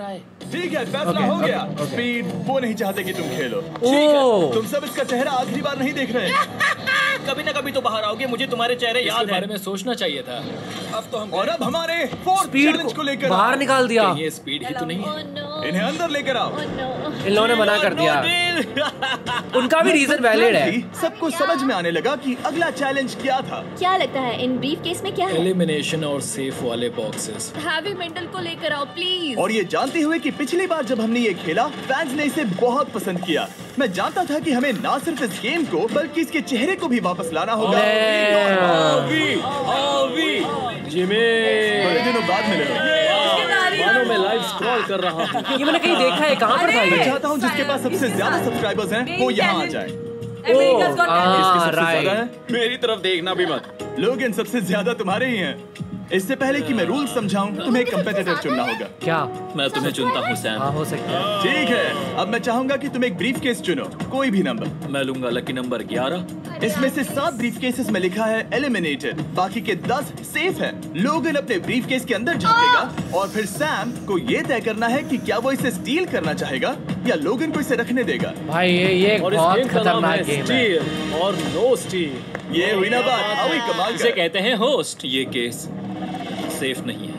ठीक है, फैसला हो गया। स्पीड वो नहीं चाहते कि तुम खेलो। तुम सब इसका चेहरा आखिरी बार नहीं देख रहे। कभी ना कभी तो बाहर आओगे, मुझे तुम्हारे चेहरे याद है। बारे में सोचना चाहिए था। अब तो हम और अब हमारे 4th चैलेंज को लेकर बाहर निकाल दिया। ये स्पीड ही तो नहीं है। इन्हें अंदर लेकर आओ। इन लोगों ने मना कर दिया। उनका भी रीजन वैलिड है। सबको समझ में आने लगा कि अगला चैलेंज क्या था। क्या लगता है इन ब्रीफ केस में क्या है? एलिमिनेशन और सेफ वाले बॉक्सेस। हैवी मेंटल को लेकर आओ प्लीज। और ये जानते हुए कि पिछली बार जब हमने ये खेला फैंस ने इसे बहुत पसंद किया। मैं जानता था कि हमें ना सिर्फ इस गेम को बल्कि इसके चेहरे को भी वापस लाना होगा। जिमी, बड़े दिनों बाद मिले। मानो मैं लाइव स्क्रॉल कर रहा हूँ। ये मैंने कहीं देखा है, कहाँ पर था ये? मैं चाहता हूँ जिसके पास सबसे ज्यादा सब्सक्राइबर्स हैं वो यहाँ आ जाए। मेरी तरफ देखना भी मत। लोग इन सबसे ज्यादा तुम्हारे ही हैं। इससे पहले कि मैं रूल समझाऊं, तुम्हें एक कंपेटिटर चुनना होगा। क्या? मैं तुम्हें चुनता हूँ सैम। हाँ हो सकता है। ठीक है, अब मैं चाहूंगा कि तुम एक ब्रीफ केस चुनो, कोई भी नंबर। मैं लूंगा लकी नंबर 11। इसमें से 7 ब्रीफकेसेस में लिखा है एलिमिनेटेड, बाकी के 10 सेफ हैं। लोगन अपने ब्रीफकेस के अंदर झांकेगा और फिर सैम को ये तय करना है कि क्या वो इसे स्टील करना चाहेगा या लोगन को इसे रखने देगा। भाई ये और बहुत इस गेम का नाम खतरनाक है गेम है। स्टील और नो स्टील। ये हुई ना बात, अभी कमाल इसे का। कहते हैं होस्ट। ये केस सेफ नहीं है।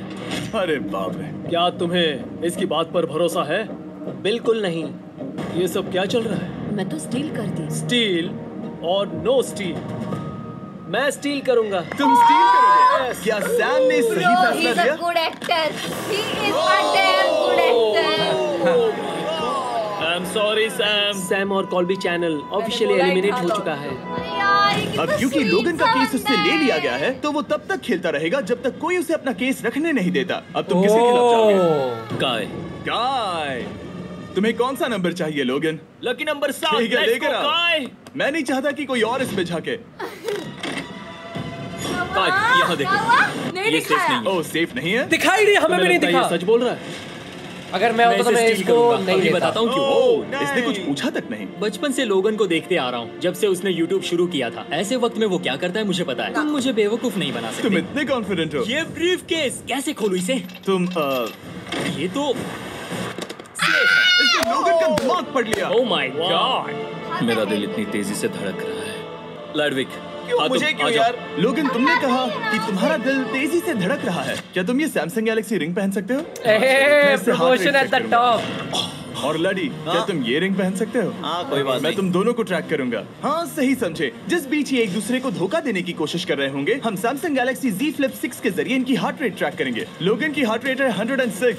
अरे बाप रे, क्या तुम्हें इसकी बात पर भरोसा है? बिल्कुल नहीं। ये सब क्या चल रहा है? मैं तो स्टील करती। स्टील और नो स्टील। मैं स्टील करूंगा। तुम स्टील करोगे? क्या सैम ने सही फैसला He's a लिया? good actor. He is a damn good actor. I am sorry Sam. Sam और कॉल्बी चैनल ऑफिशियली एलिमिनेट हो चुका है। यार, ये अब क्योंकि लोगन का केस उससे ले लिया गया है, तो वो तब तक खेलता रहेगा जब तक कोई उसे अपना केस रखने नहीं देता। अब तुम किसके खिलाफ जाओगे? गाय। गाय। तुम्हें कौन सा नंबर चाहिए लोगन? Lucky number 7। ठीक है, लेकर आओ। मैं नहीं चाहता कि कोई और इसमें झाके। यहाँ देखो। नहीं ये दिखाया। सेफ नहीं है। ओह, सेफ नहीं है? दिखाई नहीं, हमें भी नहीं लगता है दिखा। ये सच बोल रहा है। अगर मैं होता तो मैं इसको नहीं अभी लेता। बताता हूँ क्यों। ओह, इसने कुछ पूछा तक नहीं। बचपन से लोगन को देखते आ रहा हूँ, जब से उसने YouTube शुरू किया था। ऐसे वक्त में वो क्या करता है मुझे पता है। तुम मुझे बेवकूफ नहीं बना सकते। तुम इतने कॉन्फिडेंट हो? ये ब्रीफकेस कैसे खोलूं इसे? तुम ये तो इसने लोगन का दिमाग पढ़ लिया। Oh my God. मेरा दिल इतनी तेजी से धड़क रहा है। लडविक, क्यों मुझे क्यों यार? लोगन, तुमने कहा कि तुम्हारा दिल तेजी से धड़क रहा है। क्या तुम ये सैमसंग गैलेक्सी रिंग पहन सकते हो? Promotion at the top. और लड़ी, क्या तुम ये रिंग पहन सकते हो? हाँ, कोई बात मैं तुम दोनों को ट्रैक करूंगा। हाँ, सही समझे। जिस बीच ये एक दूसरे को धोखा देने की कोशिश कर रहे होंगे, हम सैमसंग गैलेक्सी Z Flip 6 के जरिए इनकी हार्ट रेट ट्रैक करेंगे। लोगन की हार्ट रेट है 106,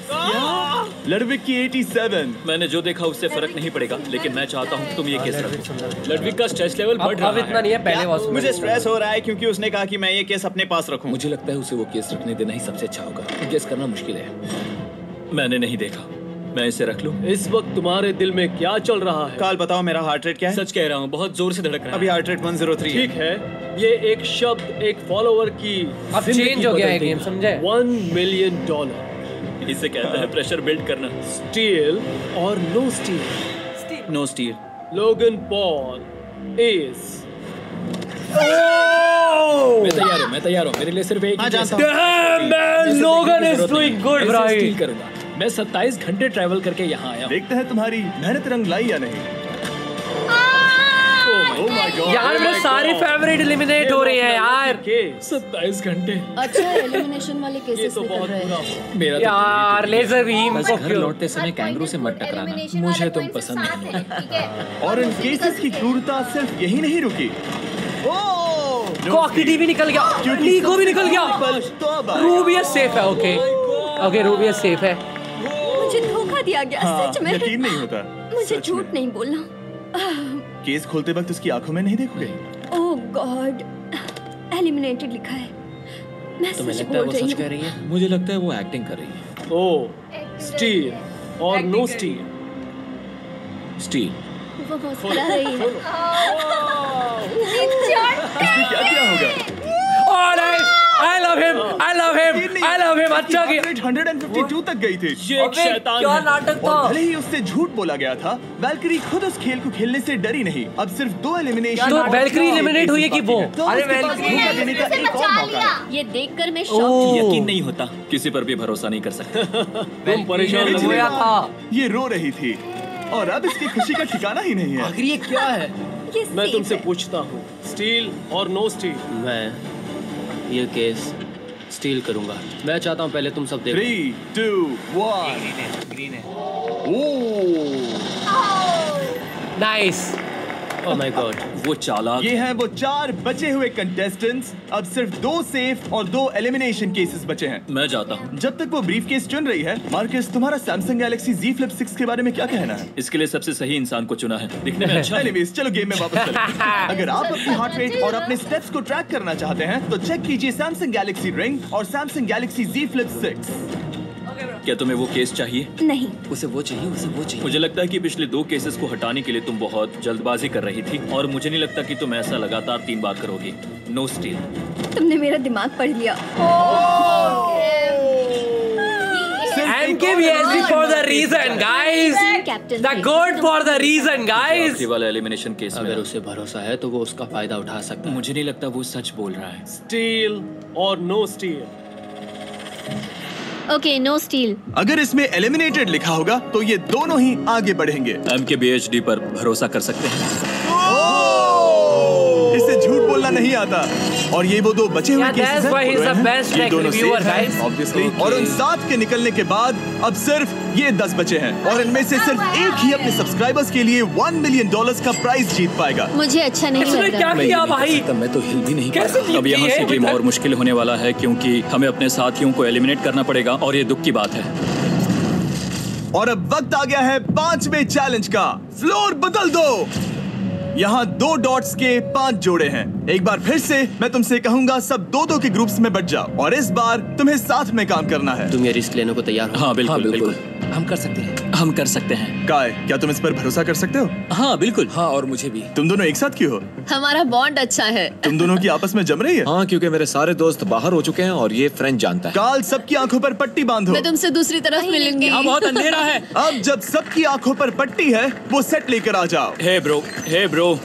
लडविक की 87। मैंने जो देखा उससे फर्क नहीं पड़ेगा, लेकिन मैं चाहता हूँ तुम ये केस रखो। लडविक का स्ट्रेस लेवल बढ़ रहा है। इतना नहीं है, पहले was मुझे स्ट्रेस हो रहा है क्योंकि उसने कहा कि मैं ये केस अपने पास रखूं। मुझे लगता है उसे वो केस रखने देना ही सबसे अच्छा होगा। गेस करना मुश्किल है। मैंने नहीं देखा। मैं इसे रख लूं? इस वक्त तुम्हारे दिल में क्या चल रहा है? काल बताओ मेरा हार्ट रेट क्या है? सच कह रहा हूँ, बहुत जोर से धड़क रहा है। अभी हार्ट रेट 103 ठीक है। ये एक शब्द एक फॉलोवर की अब चेंज हो गया है गेम, समझे? $1 मिलियन। इसे कहते हैं प्रेशर बिल्ड करना। स्टील और no steal. No steal. Logan Paul is मैं तैयार हूँ। मेरे लिए सिर्फ एक ही केस है। Damn man, Logan is doing good, मैं इसे right? स्टील करूंगा। मैं 27 घंटे ट्रैवल करके यहाँ आया हूँ। देखते हैं तुम्हारी मेहनत रंग लाई या नहीं। Oh my God. यार मैं सारी फेवरेट एलिमिनेट हो रही है यार। 27 घंटे। अच्छा, एलिमिनेशन वाले केसेस तो निकल बहुत रहे बुरा हैं। मेरा तो यार लेजर बीम बस को घर क्यों? लौटते समय कैंगरू से मत टकराना। मुझे तुम पसंद नहीं हो। और इन केसेस की क्रूरता सिर्फ यही नहीं रुकी। कॉकिटी भी निकल गया, नीको भी निकल गया। रूबियस सेफ है। ओके ओके, रूबियस सेफ है। मुझे धोखा दिया गया। हाँ, सच में यकीन नहीं होता। मुझे सच झूठ में। नहीं बोलना। केस खोलते वक्त उसकी आंखों में नहीं देखोगे? ओह गॉड, एलिमिनेटेड लिखा है। मैं तुम्हें सच लगता है बोल वो रही सच कह हूँ। रही है? मुझे लगता है वो एक्टिंग कर रही है। ओह, स्टील और नो स्टील। स्टील। वो मुस्कुरा रही है। इसने क्या किया होगा? Oh nice, I love him, I love him, I love him। अच्छा कि 152 तक गई थी। ये एक शैतान क्या है। नाटक था। और भले ही उससे झूठ बोला गया था, वैल्करी खुद उस खेल को खेलने से डरी नहीं। अब सिर्फ 2 एलिमिनेशन। तो वैल्करी एलिमिनेट हुई है कि वो? अरे वैल्करी धोखा देने का एक और मौका है। ये देखकर मैं शॉक। यकीन नहीं होता। किसी पर भी भरोसा नहीं कर सकते। तुम परेशान पिछली हुआ था। बार ये रो रही थी और अब इसकी खुशी का ठिकाना ही नहीं है। आखिर ये क्या है? ये मैं सेफ तुमसे है। पूछता हूँ, स्टील और नो स्टील? मैं ये केस स्टील करूंगा। मैं चाहता हूँ पहले तुम सब देखो। 3, 2, 1। ग्रीन है। नाइस। Oh my God. वो चालाक। ये हैं वो 4 बचे हुए कंटेस्टेंट्स। अब सिर्फ 2 सेफ और 2 एलिमिनेशन केसेस बचे हैं। मैं जाता हूँ। जब तक वो ब्रीफ केस चुन रही है, मार्कस, तुम्हारा सैमसंग गैलेक्सी Z Flip 6 के बारे में क्या कहना है? इसके लिए सबसे सही इंसान को चुना है। दिखने में अच्छा है। एनीवेज, चलो गेम में वापस चलें। अगर आप अपनी हार्ट रेट और अपने स्टेप्स को ट्रैक करना चाहते हैं, तो चेक कीजिए सैमसंग गैलेक्सी रिंग और सैमसंग गैलेक्सी Z Flip 6। क्या तुम्हें वो केस चाहिए? नहीं। उसे वो चाहिए। मुझे लगता है कि पिछले 2 केसेस को हटाने के लिए तुम बहुत जल्दबाजी कर रही थी, और मुझे नहीं लगता कि तुम ऐसा लगातार 3 बार करोगी। No steal. तुमने मेरा दिमाग पढ़ लिया। And MKBHD for the reason, guys. The goat for the reason, guys. आखिरी वाला एलिमिनेशन केस में अगर उसे भरोसा है तो वो उसका फायदा उठा सकता है। मुझे नहीं लगता वो सच बोल रहा है। Steal or no steal? Okay, no steal. अगर इसमें एलिमिनेटेड लिखा होगा तो ये दोनों ही आगे बढ़ेंगे। MKBHD पर भरोसा कर सकते हैं। इसे झूठ बोलना नहीं आता और ये वो दो बचे हुए केसेस हैं। ये दोनों सेफ हैं, ऑब्वियसली। और उन 7 के निकलने के बाद अब सिर्फ ये 10 बचे हैं और इनमें से सिर्फ एक ही अपने सब्सक्राइबर्स के लिए $1 मिलियन का प्राइज जीत पाएगा। मुझे अच्छा नहीं लग रहा। क्या किया भाई? मैं तो हिल भी नहीं पा रहा। अब यहाँ से गेम और मुश्किल होने वाला है क्योंकि हमें अपने साथियों को एलिमिनेट करना पड़ेगा और ये दुख की बात है। और अब वक्त आ गया है 5वें चैलेंज का। फ्लोर बदल दो। यहाँ 2 डॉट्स के 5 जोड़े हैं। एक बार फिर से मैं तुमसे कहूंगा सब 2-2 के ग्रुप्स में बट जाओ और इस बार तुम्हें साथ में काम करना है। तुम ये रिस्क लेने को तैयार हो? हाँ बिल्कुल बिल्कुल। हम कर सकते हैं। हम कर सकते हैं। काय, क्या तुम इस पर भरोसा कर सकते हो? हाँ बिल्कुल। हाँ, और मुझे भी। तुम दोनों एक साथ क्यों हो? हमारा बॉन्ड अच्छा है। तुम दोनों की आपस में जम रही है? हाँ, क्योंकि मेरे सारे दोस्त बाहर हो चुके हैं और ये फ्रेंड जानता है। काल, सबकी आंखों पर पट्टी बांधो। मैं तुमसे दूसरी तरफ मिलूंगी। यहाँ बहुत अंधेरा है। अब जब सबकी आंखों पर पट्टी है वो सेट लेकर आ जाओ। हे ब्रो,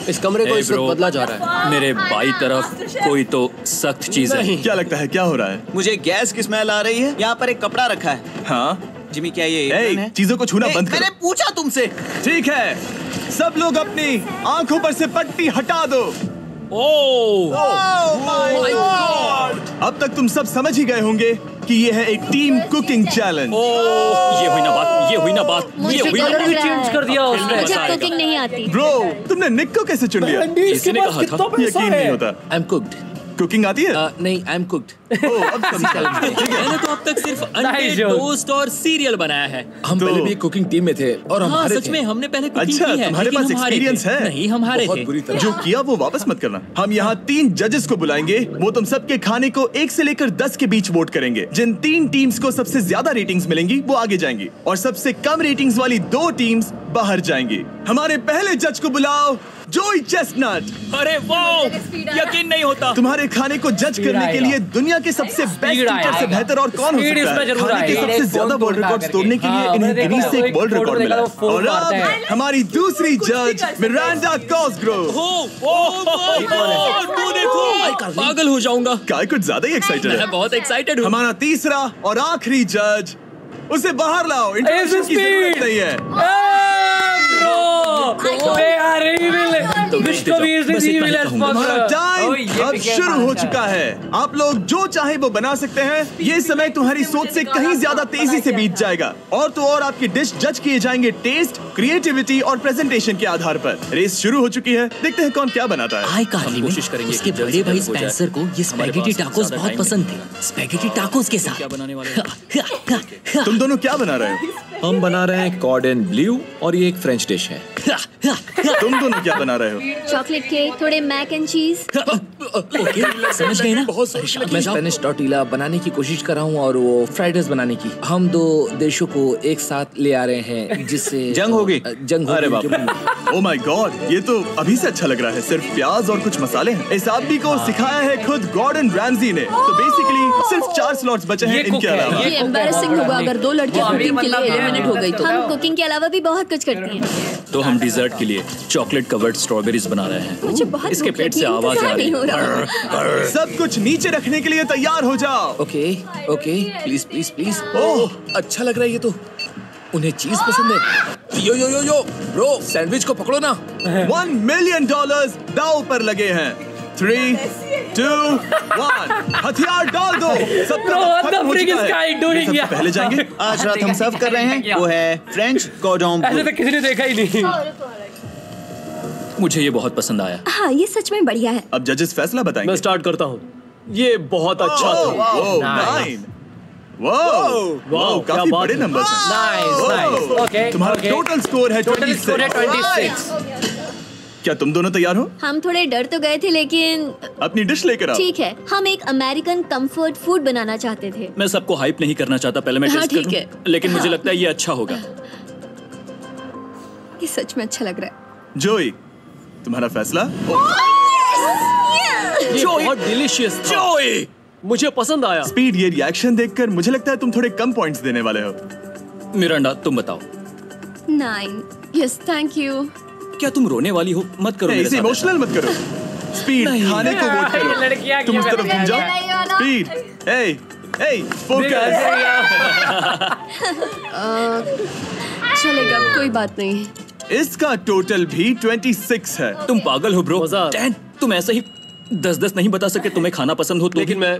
इस कमरे को इस वक्त बदला जा रहा है। मेरे बाई तरफ कोई तो सख्त चीज है। क्या लगता है क्या हो रहा है? मुझे गैस की स्मेल आ रही है। यहाँ पर एक कपड़ा रखा है। हाँ जिमी, क्या ये चीजों को छूना बंद करो। मैंने पूछा तुमसे। ठीक है, सब लोग अपनी आंखों पर से पट्टी हटा दो। Oh my God! अब तक तुम सब समझ ही गए होंगे कि ये है एक टीम कुकिंग चैलेंज। ये हुई ना बात। मुझे कलर भी चेंज कर दिया उसने। मुझे कुकिंग नहीं आती। ब्रो, तुमने निक को कैसे चुन लिया? किसी ने कहा था? यकीन नहीं होता। I'm cooked. कुकिंग आती है? नहीं, I'm cooked. अब मैंने तो अब तक सिर्फ अंडे, टोस्ट और सीरियल बनाया है। हम पहले भी कुकिंग टीम में थे और हम हारे थे। सच में हमने पहले कुकिंग अच्छा, की है। तुम्हारे पास एक्सपीरियंस है? नहीं, हम हारे थे। बुरी तरह। जो किया वो वापस मत करना। हम यहाँ 3 जजेस को बुलाएंगे। वो तुम सबके खाने को 1 से लेकर 10 के बीच वोट करेंगे। जिन 3 टीम्स को सबसे ज्यादा रेटिंग्स मिलेंगी वो आगे जाएंगी और सबसे कम रेटिंग्स वाली 2 टीम्स बाहर जाएंगी। हमारे पहले जज को बुलाओ, जोई चेस्टनट। अरे वाह, यकीन नहीं होता। तुम्हारे खाने को जज करने के लिए दुनिया के सबसे बेस्ट टीचर से बेहतर और कौन हो सकता है? खाने के सबसे ज्यादा वर्ल्ड रिकॉर्ड्स तोड़ने के लिए इन्हें गिनीज से एक वर्ल्ड रिकॉर्ड मिला। और अब हमारी दूसरी जज मिरांडा कॉसग्रोव। तू देखो, पागल हो जाऊंगा। काय कुछ ज्यादा ही एक्साइटेड है। मैं बहुत एक्साइटेड हूँ। हमारा तीसरा और आखिरी जज, उसे बाहर लाओ। इंट्रोडक्शन की जरूरत नहीं है। हमारा टाइम अब शुरू हो चुका है। आप लोग जो चाहे वो बना सकते हैं। ये समय तुम्हारी सोच से कहीं ज्यादा तेजी से बीत जाएगा। और तो और आपकी डिश जज किए जाएंगे टेस्ट, क्रिएटिविटी और प्रेजेंटेशन के आधार पर। रेस शुरू हो चुकी है। देखते हैं कौन क्या बनाता है। कोशिश करेंगे। उसके बड़े भाई स्पेंसर को ये स्पैगेटी टाकोस बहुत पसंद थे। स्पैगेटी टाकोस के साथ क्या बनाने वाले हैं? तुम दोनों क्या बना रहे हो? हम बना रहे हैं कॉर्ड एंड ब्लू और ये एक फ्रेंच डिश है। तुम दोनों क्या बना रहे हो? चॉकलेट केक, थोड़े मैक एंड चीज। ओके, समझ गए ना? मैं स्पेनिश टॉर्टिला बनाने की कोशिश कर रहा हूँ और वो फ्राइड राइस बनाने की। हम 2 देशों को एक साथ ले आ रहे हैं जिससे जंग होगी। अरे बाप, ओह माय गॉड, ये तो अभी से अच्छा लग रहा है। सिर्फ प्याज और कुछ मसाले हैं। इस आदमी को सिखाया है खुद गॉर्डन रैमजी ने। तो बेसिकली सिर्फ 4 स्लॉट्स बचे हैं इनके अलावा। ये एम्बैरेसिंग होगा अगर 2 लड़कियां कुकिंग के लिए एलिमिनेट हो गई तो। हम कुकिंग के अलावा भी बहुत कुछ करती हैं। तो हम डिजर्ट के लिए चॉकलेट कवर्ड स्ट्रॉबेरीज बना रहे हैं। मुझे बहुत इसके पेट से आवाज आ रही है। सब कुछ नीचे रखने के लिए तैयार हो जाओ। Okay, please please please. Oh, अच्छा लग रहा है ये तो। उन्हें चीज पसंद है। यो ब्रो, सैंडविच को पकड़ो ना। $1 मिलियन दांव पर लगे हैं। 3, 2, 1, हथियार डाल दो। पहले जाएंगे। आज रात हम सर्व कर रहे हैं वो है फ्रेंच कॉर्डन ब्लू। ऐसे तो किसी ने देखा ही नहीं। मुझे ये बहुत पसंद आया। हाँ, ये सच में बढ़िया है। अब जजेस फैसला बताएंगे। मैं स्टार्ट करता हूँ। ये बहुत अच्छा था। 9। वाओ, काफी बड़े नंबर हैं। नाइस। ओके, तुम्हारा टोटल स्कोर है 26। क्या तुम दोनों तैयार हो? हम थोड़े डर तो गए थे लेकिन अपनी डिश लेकर आओ। ठीक है, हम एक अमेरिकन कंफर्ट फूड बनाना चाहते थे। मैं सबको हाइप नहीं करना चाहता, पहले मैं टेस्ट ठीक है। लेकिन मुझे लगता है ये अच्छा होगा। ये सच में अच्छा लग रहा है। जोई, तुम्हारा फैसला? ये बहुत डिलीशियस था। जोई, मुझे पसंद आया। स्पीड, ये रिएक्शन देखकर मुझे लगता है तुम थोड़े कम पॉइंट्स देने वाले हो। मिरांडा तुम बताओ। 9। Yes thank you. क्या तुम रोने वाली हो? मत करो मेरे साथ ऐसा। इमोशनल मत करो। स्पीड, खाने को वोट करो। तुम उस तरफ घूम जाओ। Speed, focus. चलेगा, कोई बात नहीं। इसका टोटल भी 26 है। तुम पागल हो ब्रो। डैन, तुम ऐसे ही 10-10 नहीं बता सके तुम्हें खाना पसंद हो तो। लेकिन मैं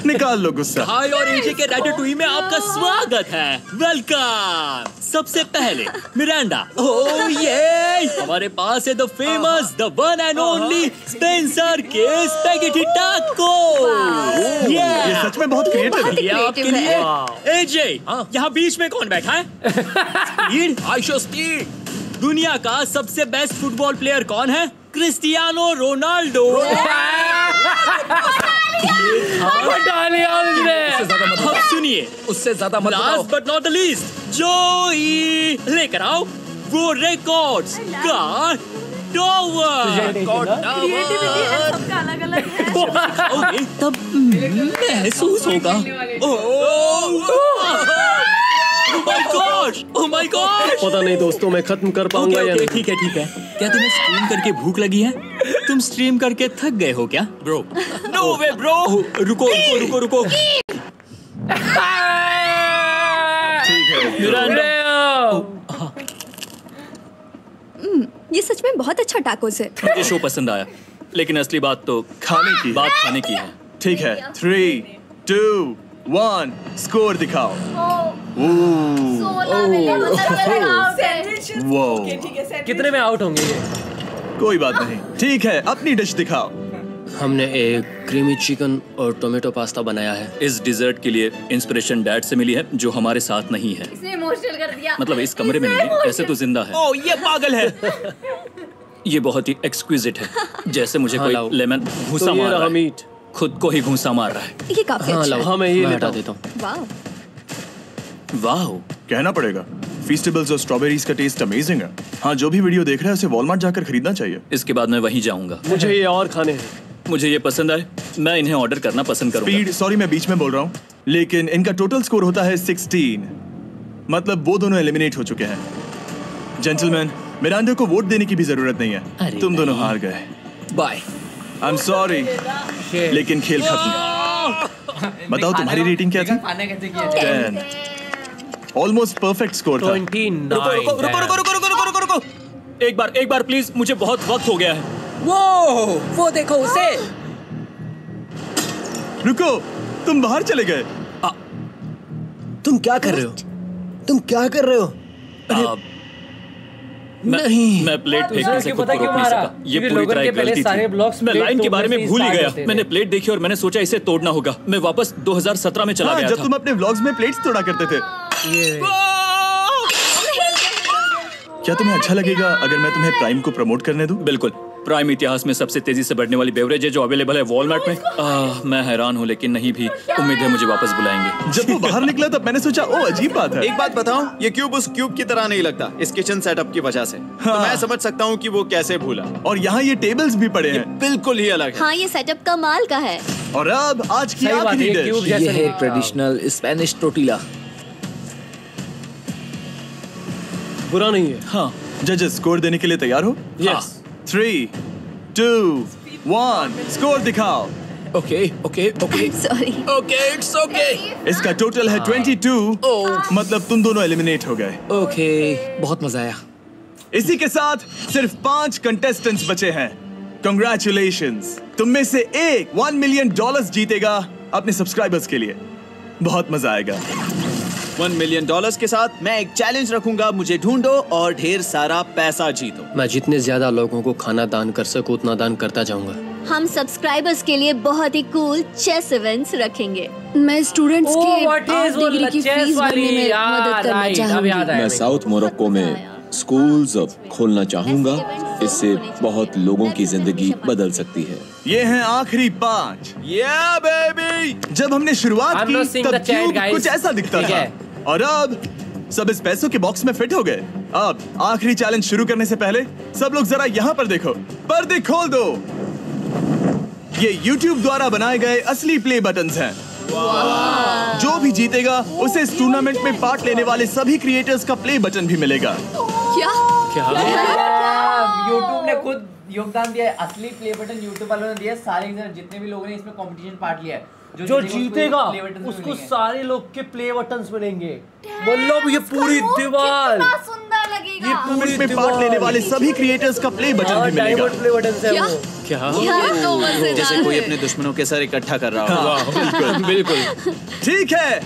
निकाल लो गुस्सा। हाय और एजे के रैटाटूई में आपका स्वागत है। वेलकम। सबसे पहले मिरांडा। ओह ये हमारे पास है the famous, the one and only Spencer के स्पैगेटी टाको। ये सच में बहुत क्रिएटिव है। ये आपके लिए। एजे, यहाँ बीच में कौन बैठा है? Speed, IShowSpeed. दुनिया का सबसे बेस्ट फुटबॉल प्लेयर कौन है? Cristiano Ronaldo. अब सुनिए, उससे ज्यादा मत बताओ। Last but not the least, जोई लेकर आओ वो रिकॉर्ड्स का टॉवर। सबका अलग-अलग है। तब महसूस होगा। Oh my gosh! पता नहीं दोस्तों, मैं खत्म कर पाऊंगा या नहीं। ठीक है। क्या तुम्हें स्ट्रीम करके भूख लगी है? तुम स्ट्रीम करके थक गए हो क्या ब्रो? No way bro. रुको। ठीक है। ये सच में बहुत अच्छा टाकोस है। मुझे शो पसंद आया, लेकिन असली बात तो खाने की है। ठीक है, 3, 2, 1, स्कोर दिखाओ। कितने में आउट होंगे ये? कोई बात नहीं। ठीक है, अपनी डिश दिखाओ। हमने एक क्रीमी चिकन और टोमेटो पास्ता बनाया है। इस डिजर्ट के लिए इंस्पिरेशन डैड से मिली है, जो हमारे साथ नहीं है। इसने इमोशनल कर दिया। मतलब इस कमरे में नहीं, ऐसे तो जिंदा है। ओह ये पागल है। ये बहुत ही एक्सक्विजिट है, जैसे मुझे कोई लेमन घूंसा मार रहा है। खुद को ही घूंसा मार रहा है। ये काफी अच्छा है। मैं ये लेता देता हूँ। वाह, कहना पड़ेगा फीस्टेबल्स और स्ट्रॉबेरीज का टेस्ट अमेजिंग है। हाँ, जो भी वीडियो देख रहा है उसे वॉलमार्ट जाकर खरीदना चाहिए। इसके बाद मैं वहीं जाऊंगा। मुझे ये और खाने हैं। मुझे ये पसंद आए, मैं इन्हें ऑर्डर करना पसंद करूंगा। स्पीड, सॉरी मैं बीच में बोल रहा हूँ, लेकिन इनका टोटल स्कोर होता है 16। मतलब वो दोनों एलिमिनेट हो चुके हैं। जेंटलमैन, मिरांडा को वोट देने की भी जरूरत नहीं है। तुम दोनों हार गए। बाय। आई एम सॉरी, लेकिन खेल खत्म। बताओ तुम्हारी रेटिंग क्या थी? 10। ऑलमोस्ट परफेक्ट स्कोर था। 29। रुको। एक बार प्लीज, मुझे बहुत वक्त हो गया है। वो देखो उसे। रुको, तुम बाहर चले गए। तुम क्या कर रहे हो? नहीं, मैं प्लेट फेंकने से खुद को रोक नहीं सका। ये पूरी तरह गलती थी। मैं लाइन के बारे में भूल ही गया। मैंने प्लेट देखी और मैंने सोचा इसे तोड़ना होगा। मैं वापस 2017 में चला गया जब था। तुम अपने व्लॉग्स में प्लेट्स तोड़ा करते थे। क्या तुम्हें अच्छा लगेगा अगर मैं तुम्हें प्राइम को प्रमोट करने दूं? बिल्कुल। प्राइम इतिहास में सबसे तेजी से बढ़ने वाली बेवरेज है जो अवेलेबल है वॉलमार्ट में। मैं हैरान हूँ, लेकिन नहीं भी उम्मीद है मुझे वापस बुलाएंगे। जब वो बाहर निकला तब मैंने सोचा ओ अजीब बात है। एक बात बताऊं, ये क्यूब उस क्यूब की तरह नहीं लगता इस किचन सेटअप की वजह से। तो मैं समझ सकता हूँ कि वो कैसे भूला। और यहाँ ये टेबल्स भी पड़े हैं, बिल्कुल ही अलग है। हाँ, ये सेटअप कमाल का है। और अब आज की आखिरी डिश, ये है ट्रेडिशनल स्पेनिश टोर्टिला। बुरा नहीं है। हाँ। जजेस स्कोर देने के लिए तैयार हो? यस। 3, 2, 1, स्कोर दिखाओ। ओके। सॉरी। It's okay. इसका टोटल है 22। मतलब तुम दोनों एलिमिनेट हो गए। ओके, बहुत मजा आया। इसी के साथ सिर्फ 5 कंटेस्टेंट्स बचे हैं। कंग्रेचुलेशंस, तुम में से एक $1 मिलियन जीतेगा अपने सब्सक्राइबर्स के लिए। बहुत मजा आएगा। $1 मिलियन के साथ मैं एक चैलेंज रखूंगा, मुझे ढूंढो और ढेर सारा पैसा जीतो। मैं जितने ज्यादा लोगों को खाना दान कर सकूं उतना दान करता जाऊंगा। हम सब्सक्राइबर्स के लिए बहुत ही कूल चेस इवेंट्स रखेंगे। मैं स्टूडेंट्स की 8 डिग्री की फीस भरने में मदद करना चाहूंगी। मैं साउथ मोरक्को में स्कूल्स खोलना चाहूंगा। इससे बहुत लोगों की जिंदगी बदल सकती है। ये हैं आखिरी 5। Yeah, baby! जब हमने शुरुआत की तब क्यूब कुछ ऐसा दिखता था, और अब सब इस पैसों के बॉक्स में फिट हो गए। अब आखिरी चैलेंज शुरू करने से पहले सब लोग जरा यहाँ पर देखो। पर्दे खोल दो। ये YouTube द्वारा बनाए गए असली प्ले बटन्स हैं। जो भी जीतेगा उसे इस टूर्नामेंट में पार्ट लेने वाले सभी क्रिएटर्स का प्ले बटन भी मिलेगा। क्या YouTube ने खुद योगदान दिया है। असली प्ले बटन YouTube वालों ने दिया है। सारे जितने भी लोगों ने इसमें कंपटीशन पार्ट लिया है, जो जीतेगा उसको सारे लोग के प्ले बटन्स मिलेंगे। मतलब ये पूरी दीवार, कितना सुंदर लगेगा। ये पूरी में पार्ट लेने वाले सभी क्रिएटर्स का प्ले बटन भी मिलेगा। प्ले बटन है वो। क्या? जैसे कोई अपने दुश्मनों के सर इकट्ठा कर रहा हो। बिल्कुल बिल्कुल। ठीक है,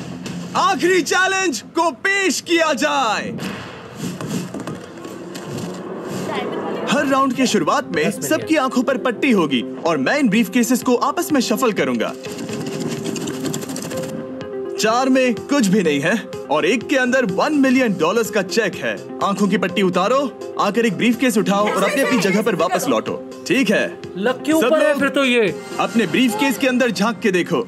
आखिरी चैलेंज को पेश किया जाए। हर राउंड के शुरुआत में सबकी आंखों पर पट्टी होगी और मैं इन ब्रीफ केसेस को आपस में शफल करूंगा। 4 में कुछ भी नहीं है और एक के अंदर $1 मिलियन का चेक है। आंखों की पट्टी उतारो, आकर एक ब्रीफ केस उठाओ और अपनी अपनी जगह पर वापस लौटो। ठीक है, लक के ऊपर है फिर तो ये। अपने ब्रीफ केस के अंदर झांक के देखो।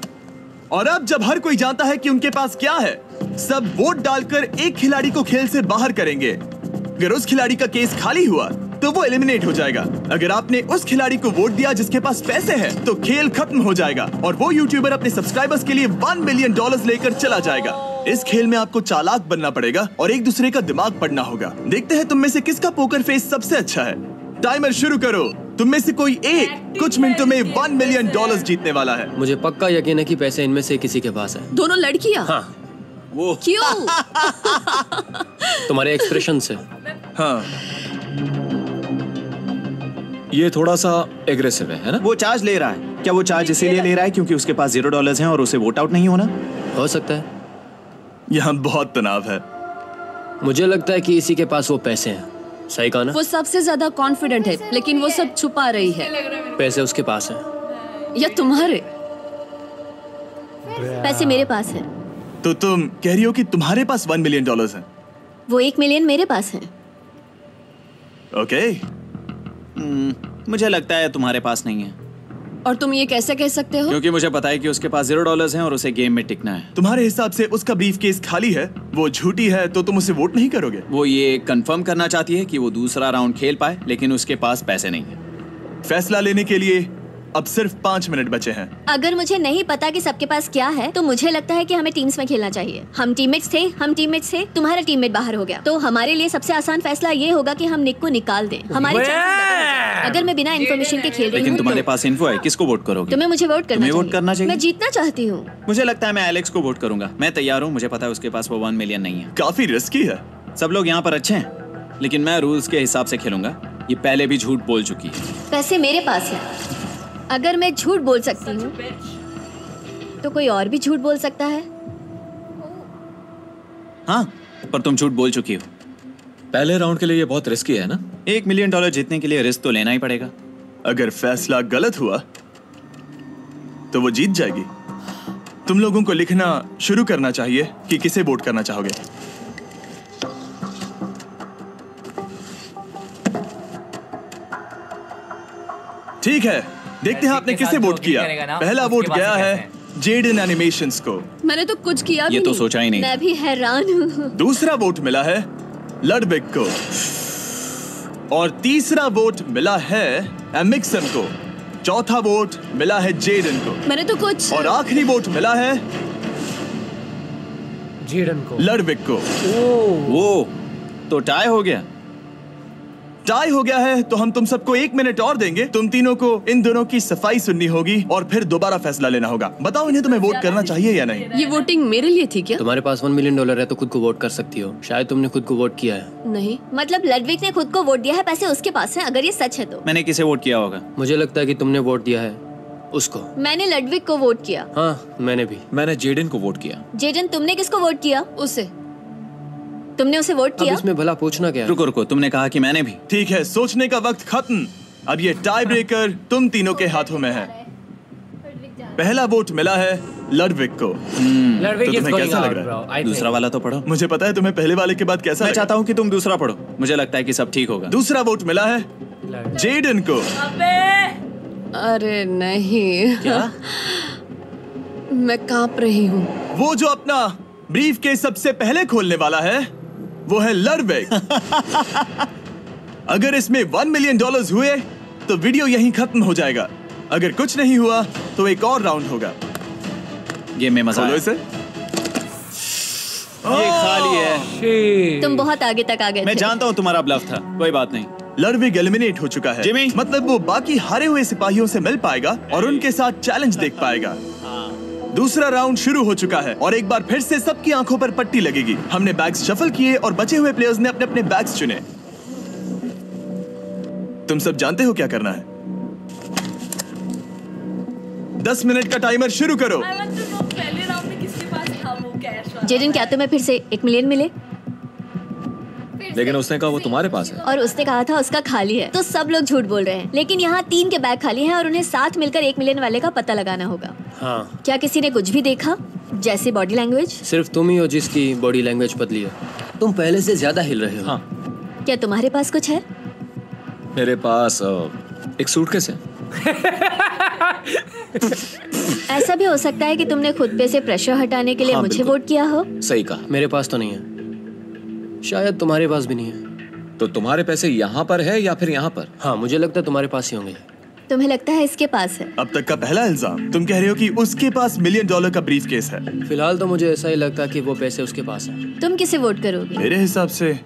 और अब जब हर कोई जानता है कि उनके पास क्या है, सब वोट डालकर एक खिलाड़ी को खेल से बाहर करेंगे। अगर उस खिलाड़ी का केस खाली हुआ तो वो एलिमिनेट हो जाएगा। अगर आपने उस खिलाड़ी को वोट दिया जिसके पास पैसे हैं, तो खेल खत्म हो जाएगा और वो यूट्यूबर अपने सब्सक्राइबर्स के लिए $1 मिलियन लेकर चला जाएगा। इस खेल में आपको चालाक बनना पड़ेगा और एक दूसरे का दिमाग पढ़ना होगा। देखते हैं तुम में से किसका पोकर फेस सबसे अच्छा है। टाइमर शुरू करो। तुम में से कोई एक कुछ मिनटों में $1 मिलियन जीतने वाला है। मुझे पक्का यकीन है कि पैसे इनमें से किसी के पास है। दोनों लड़कियां? हाँ। वो क्यों? तुम्हारे एक्सप्रेशन से। हाँ, ये थोड़ा सा एग्रेसिव है ना? वो चार्ज ले रहा है। क्या वो चार्ज इसीलिए ले रहा है क्योंकि उसके पास $0 हैं और उसे वोट आउट नहीं होना? हो सकता है। यहाँ बहुत तनाव है। मुझे लगता है कि इसी के पास वो पैसे हैं। सही कहा ना? वो सबसे ज्यादा कॉन्फिडेंट है, लेकिन वो सब छुपा रही है। पैसे उसके पास हैं या तुम्हारे? पैसे मेरे पास है। तो तुम कह रही हो कि तुम्हारे पास $1 मिलियन है? वो 1 मिलियन मेरे पास है। ओके। मुझे लगता है तुम्हारे पास नहीं है। और तुम ये कैसे कह सकते हो? क्योंकि मुझे पता है कि उसके पास $0 हैं और उसे गेम में टिकना है। तुम्हारे हिसाब से उसका ब्रीफ केस खाली है, वो झूठी है, तो तुम उसे वोट नहीं करोगे? वो ये कंफर्म करना चाहती है कि वो दूसरा राउंड खेल पाए, लेकिन उसके पास पैसे नहीं है। फैसला लेने के लिए अब सिर्फ 5 मिनट बचे हैं। अगर मुझे नहीं पता कि सबके पास क्या है, तो मुझे लगता है कि हमें टीम्स में खेलना चाहिए। हम टीममेट्स थे, तुम्हारा टीममेट बाहर हो गया, तो हमारे लिए सबसे आसान फैसला ये होगा कि हम निक को निकाल दें। हमारे अगर मैं बिना इन्फॉर्मेशन के खेल रही हूँ, लेकिन तुम्हारे पास इन्फो है, किसको वोट करोगे? तुम्हें मुझे वोट करना चाहिए। मैं जीतना चाहती हूँ। मुझे लगता है मैं एलेक्स को वोट करूंगा। मैं तैयार हूँ। मुझे पता है उसके पास वो 1 मिलियन नहीं है। काफी रिस्की है। सब लोग यहाँ पर अच्छे हैं, लेकिन मैं रूल्स के हिसाब से खेलूंगा। ये पहले भी झूठ बोल चुकी है। पैसे मेरे पास है। अगर मैं झूठ बोल सकती हूँ, तो कोई और भी झूठ बोल सकता है। हाँ, पर तुम झूठ बोल चुकी हो। पहले राउंड के लिए ये बहुत रिस्की है ना? $1 मिलियन जीतने के लिए रिस्क तो लेना ही पड़ेगा। अगर फैसला गलत हुआ तो वो जीत जाएगी। तुम लोगों को लिखना शुरू करना चाहिए कि किसे वोट करना चाहोगे। ठीक है, देखते हैं आपने किसे वोट किया। पहला वोट गया है जेडन एनिमेशंस को। मैंने तो कुछ किया भी ये नहीं। तो सोचा ही नहीं। मैं भी हैरान हूँ। दूसरा वोट मिला है लडविक को और तीसरा वोट मिला है एमिक्सन को। चौथा वोट मिला है जेडन को। मैंने तो कुछ। और आखिरी वोट मिला है जेडन को, लडविक को। वो तो टाई हो गया। टाई हो गया है तो हम तुम सबको 1 मिनट और देंगे। तुम तीनों को इन दोनों की सफाई सुननी होगी और फिर दोबारा फैसला लेना होगा। बताओ इन्हें तुम्हें वोट करना चाहिए या नहीं। ये वोटिंग मेरे लिए थी क्या? तुम्हारे पास $1 मिलियन है तो खुद को वोट कर सकती हो। शायद तुमने खुद को वोट किया है। नहीं, मतलब लडविक ने खुद को वोट दिया है, पैसे उसके पास हैं। अगर ये सच है तो मैंने किसे वोट किया होगा? मुझे लगता है कि तुमने वोट दिया है उसको। मैंने लडविक को वोट किया। हाँ, मैंने भी। मैंने जेडन को वोट किया। जेडन, तुमने किसको वोट किया? उसे। तुमने उसे वोट किया? अब इसमें भला पूछना क्या? रुको, तुमने कहा कि मैंने भी। ठीक है, सोचने का वक्त खत्म। अब ये टाई ब्रेकर तुम तीनों के हाथों में है। पहला वोट मिला है लडविक को। तो तुम्हें कैसा लग रहा है? दूसरा वाला तो पढ़ो। मुझे पता है तुम्हें पहले वाले के बाद कैसा। मैं चाहता हूँ कि तुम दूसरा पढ़ो। मुझे लगता है कि सब ठीक होगा। दूसरा वोट मिला है जेडन को। अरे नहीं। क्या? मैं कांप रही हूँ। वो जो अपना ब्रीफ के सबसे पहले खोलने वाला है वो है लडविक। अगर इसमें $1 मिलियन हुए तो वीडियो यहीं खत्म हो जाएगा। अगर कुछ नहीं हुआ तो एक और राउंड होगा। गेम में मजा आया। इसे ये खाली है। तुम बहुत आगे तक आ गए मैं थे। जानता हूँ तुम्हारा ब्लफ था, कोई बात नहीं। लडविग एलिमिनेट हो चुका है जिमी, मतलब वो बाकी हारे हुए सिपाहियों से मिल पाएगा और उनके साथ चैलेंज देख पाएगा। दूसरा राउंड शुरू हो चुका है और एक बार फिर से सबकी आंखों पर पट्टी लगेगी। हमने बैग्स शफल किए और बचे हुए प्लेयर्स ने अपने अपने बैग्स चुने। तुम सब जानते हो क्या करना है। 10 मिनट का टाइमर शुरू करो। पहले राउंड में किसके पास था वो कैश वाला? जेडन, क्या तुम्हें फिर से 1 मिलियन मिले? लेकिन उसने कहा वो तुम्हारे पास है। और उसने कहा था उसका खाली है। तो सब लोग झूठ बोल रहे हैं, लेकिन यहाँ 3 के बैग खाली हैं और उन्हें साथ मिलकर 1 मिलियन वाले का पता लगाना होगा। हाँ। क्या किसी ने कुछ भी देखा, जैसे बॉडी लैंग्वेज? सिर्फ तुम ही हो जिसकी बॉडी लैंग्वेज पतली है। तुम पहले से ज्यादा हिल रहे हो। हाँ। क्या तुम्हारे पास कुछ है? मेरे पास एक सूटकेस है। ऐसा भी हो सकता है कि तुमने खुद पे से प्रेशर हटाने के लिए हाँ, मुझे वोट किया हो। सही कहा। मेरे पास तो नहीं है, शायद तुम्हारे पास भी नहीं है। तो तुम्हारे पैसे यहाँ पर है या फिर यहाँ पर? हाँ, मुझे लगता है तुम्हारे पास ही होंगे। तुम्हें लगता है इसके पास है? अब तक का पहला इल्जाम। तुम कह रहे हो कि उसके पास $1 मिलियन का ब्रीफकेस है। फिलहाल तो मुझे ऐसा ही लगता है कि वो पैसे उसके पास हैं। तुम किसे वोट करोगे? मेरे हिसाब से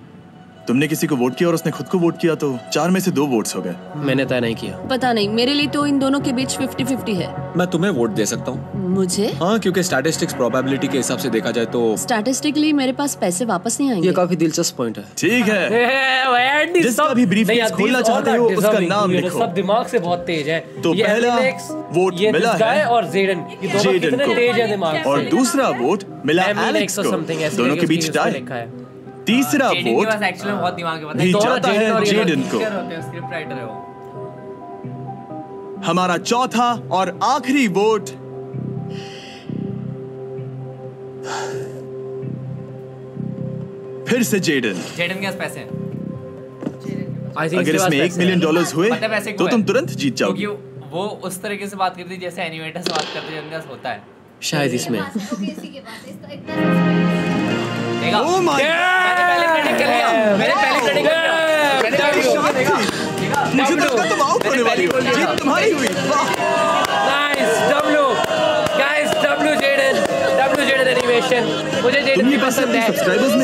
तुमने किसी को वोट किया और उसने खुद को वोट किया, तो 4 में से 2 वोट्स हो गए। मैंने तय नहीं किया। पता नहीं, मेरे लिए तो इन दोनों के बीच 50-50 है। मैं तुम्हें वोट दे सकता हूँ। मुझे? हाँ, क्योंकि स्टैटिस्टिक्स प्रोबेबिलिटी के हिसाब से देखा जाए तो स्टैटिस्टिकली मेरे पास पैसे वापस नहीं आएंगे। ये काफी दिलचस्प पॉइंट है। ठीक है, जिसका भी ब्रीफकेस खोलना चाहते हो उसका नाम लिखो। सब दिमाग से बहुत तेज है। तो पहला वोट मिला है और जेडन तेज है दिमाग से। और दूसरा वोट मिला एलेक्स को। दोनों के बीच टाई। तीसरा वोट एक्चुअली बहुत दिमाग है, भी जाता है जेडन को। स्क्रिप्ट राइटर है वो। हमारा चौथा और आखिरी वोट फिर से जेडन। जेडन के पास पैसे हैं। अगर इसमें $1 मिलियन हुए तो तुम तुरंत जीत जाओगे। क्योंकि वो उस तरीके से बात करती है जैसे एनिमेटर से बात करते हैं, जैसे होता है। शायद इसमें Oh my मैंने पहले प्रेडिक्ट कर लिया। मुझे तो लगा तुम आउट होने वाली हो। जीत तुम्हारी हुई। Nice W guys, W Jaden animation मुझे जेडन भी पसंद है।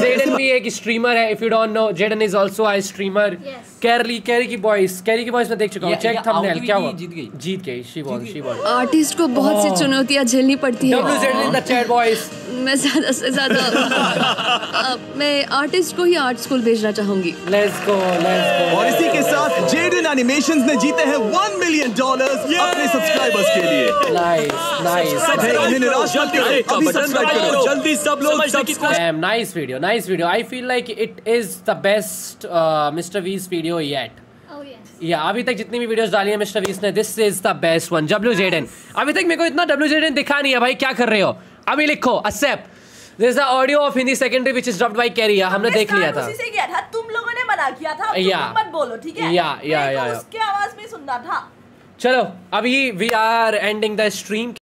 जेडन भी एक स्ट्रीमर है। If you don't know, Jaden is also a streamer. Carry की वॉइस मैं देख चुका हूं। Check thumbnail. क्या हुआ? जीत गई। She von. आर्टिस्ट को बहुत सी चुनौतियां झेलनी पड़ती है। W Jaden in the chat boys. मैं ज्यादा से ज्यादा मैं आर्टिस्ट को ही आर्ट स्कूल भेजना चाहूंगी। Let's go. और इसी के साथ जेडन एनिमेशंस ने जीते हैं $1 मिलियन अपने सब्सक्राइबर्स के लिए। नाइस। इन्हें निराश मत करो, अभी सब्सक्राइब करो जल्दी सब लोग subscribe. Nice video. I feel like it is the best mister वीस वीडियो येट। या अभी तक जितनी भी वीडियोस डाली है मिस्टर वीस ने, this is the best one. W Jaden अभी तक मेरे को इतना डब्ल्यू जेडन दिखा नहीं है भाई। क्या कर रहे हो? अभी लिखो except this the audio of Hindi secondary which is dropped by कैरिया। हमने देख लिया था। उसी से किया था, तुम लोगों ने मना किया था। तुम मत बोलो, ठीक है? या उसके आवाज में सुनना था। चलो अभी we are ending the stream.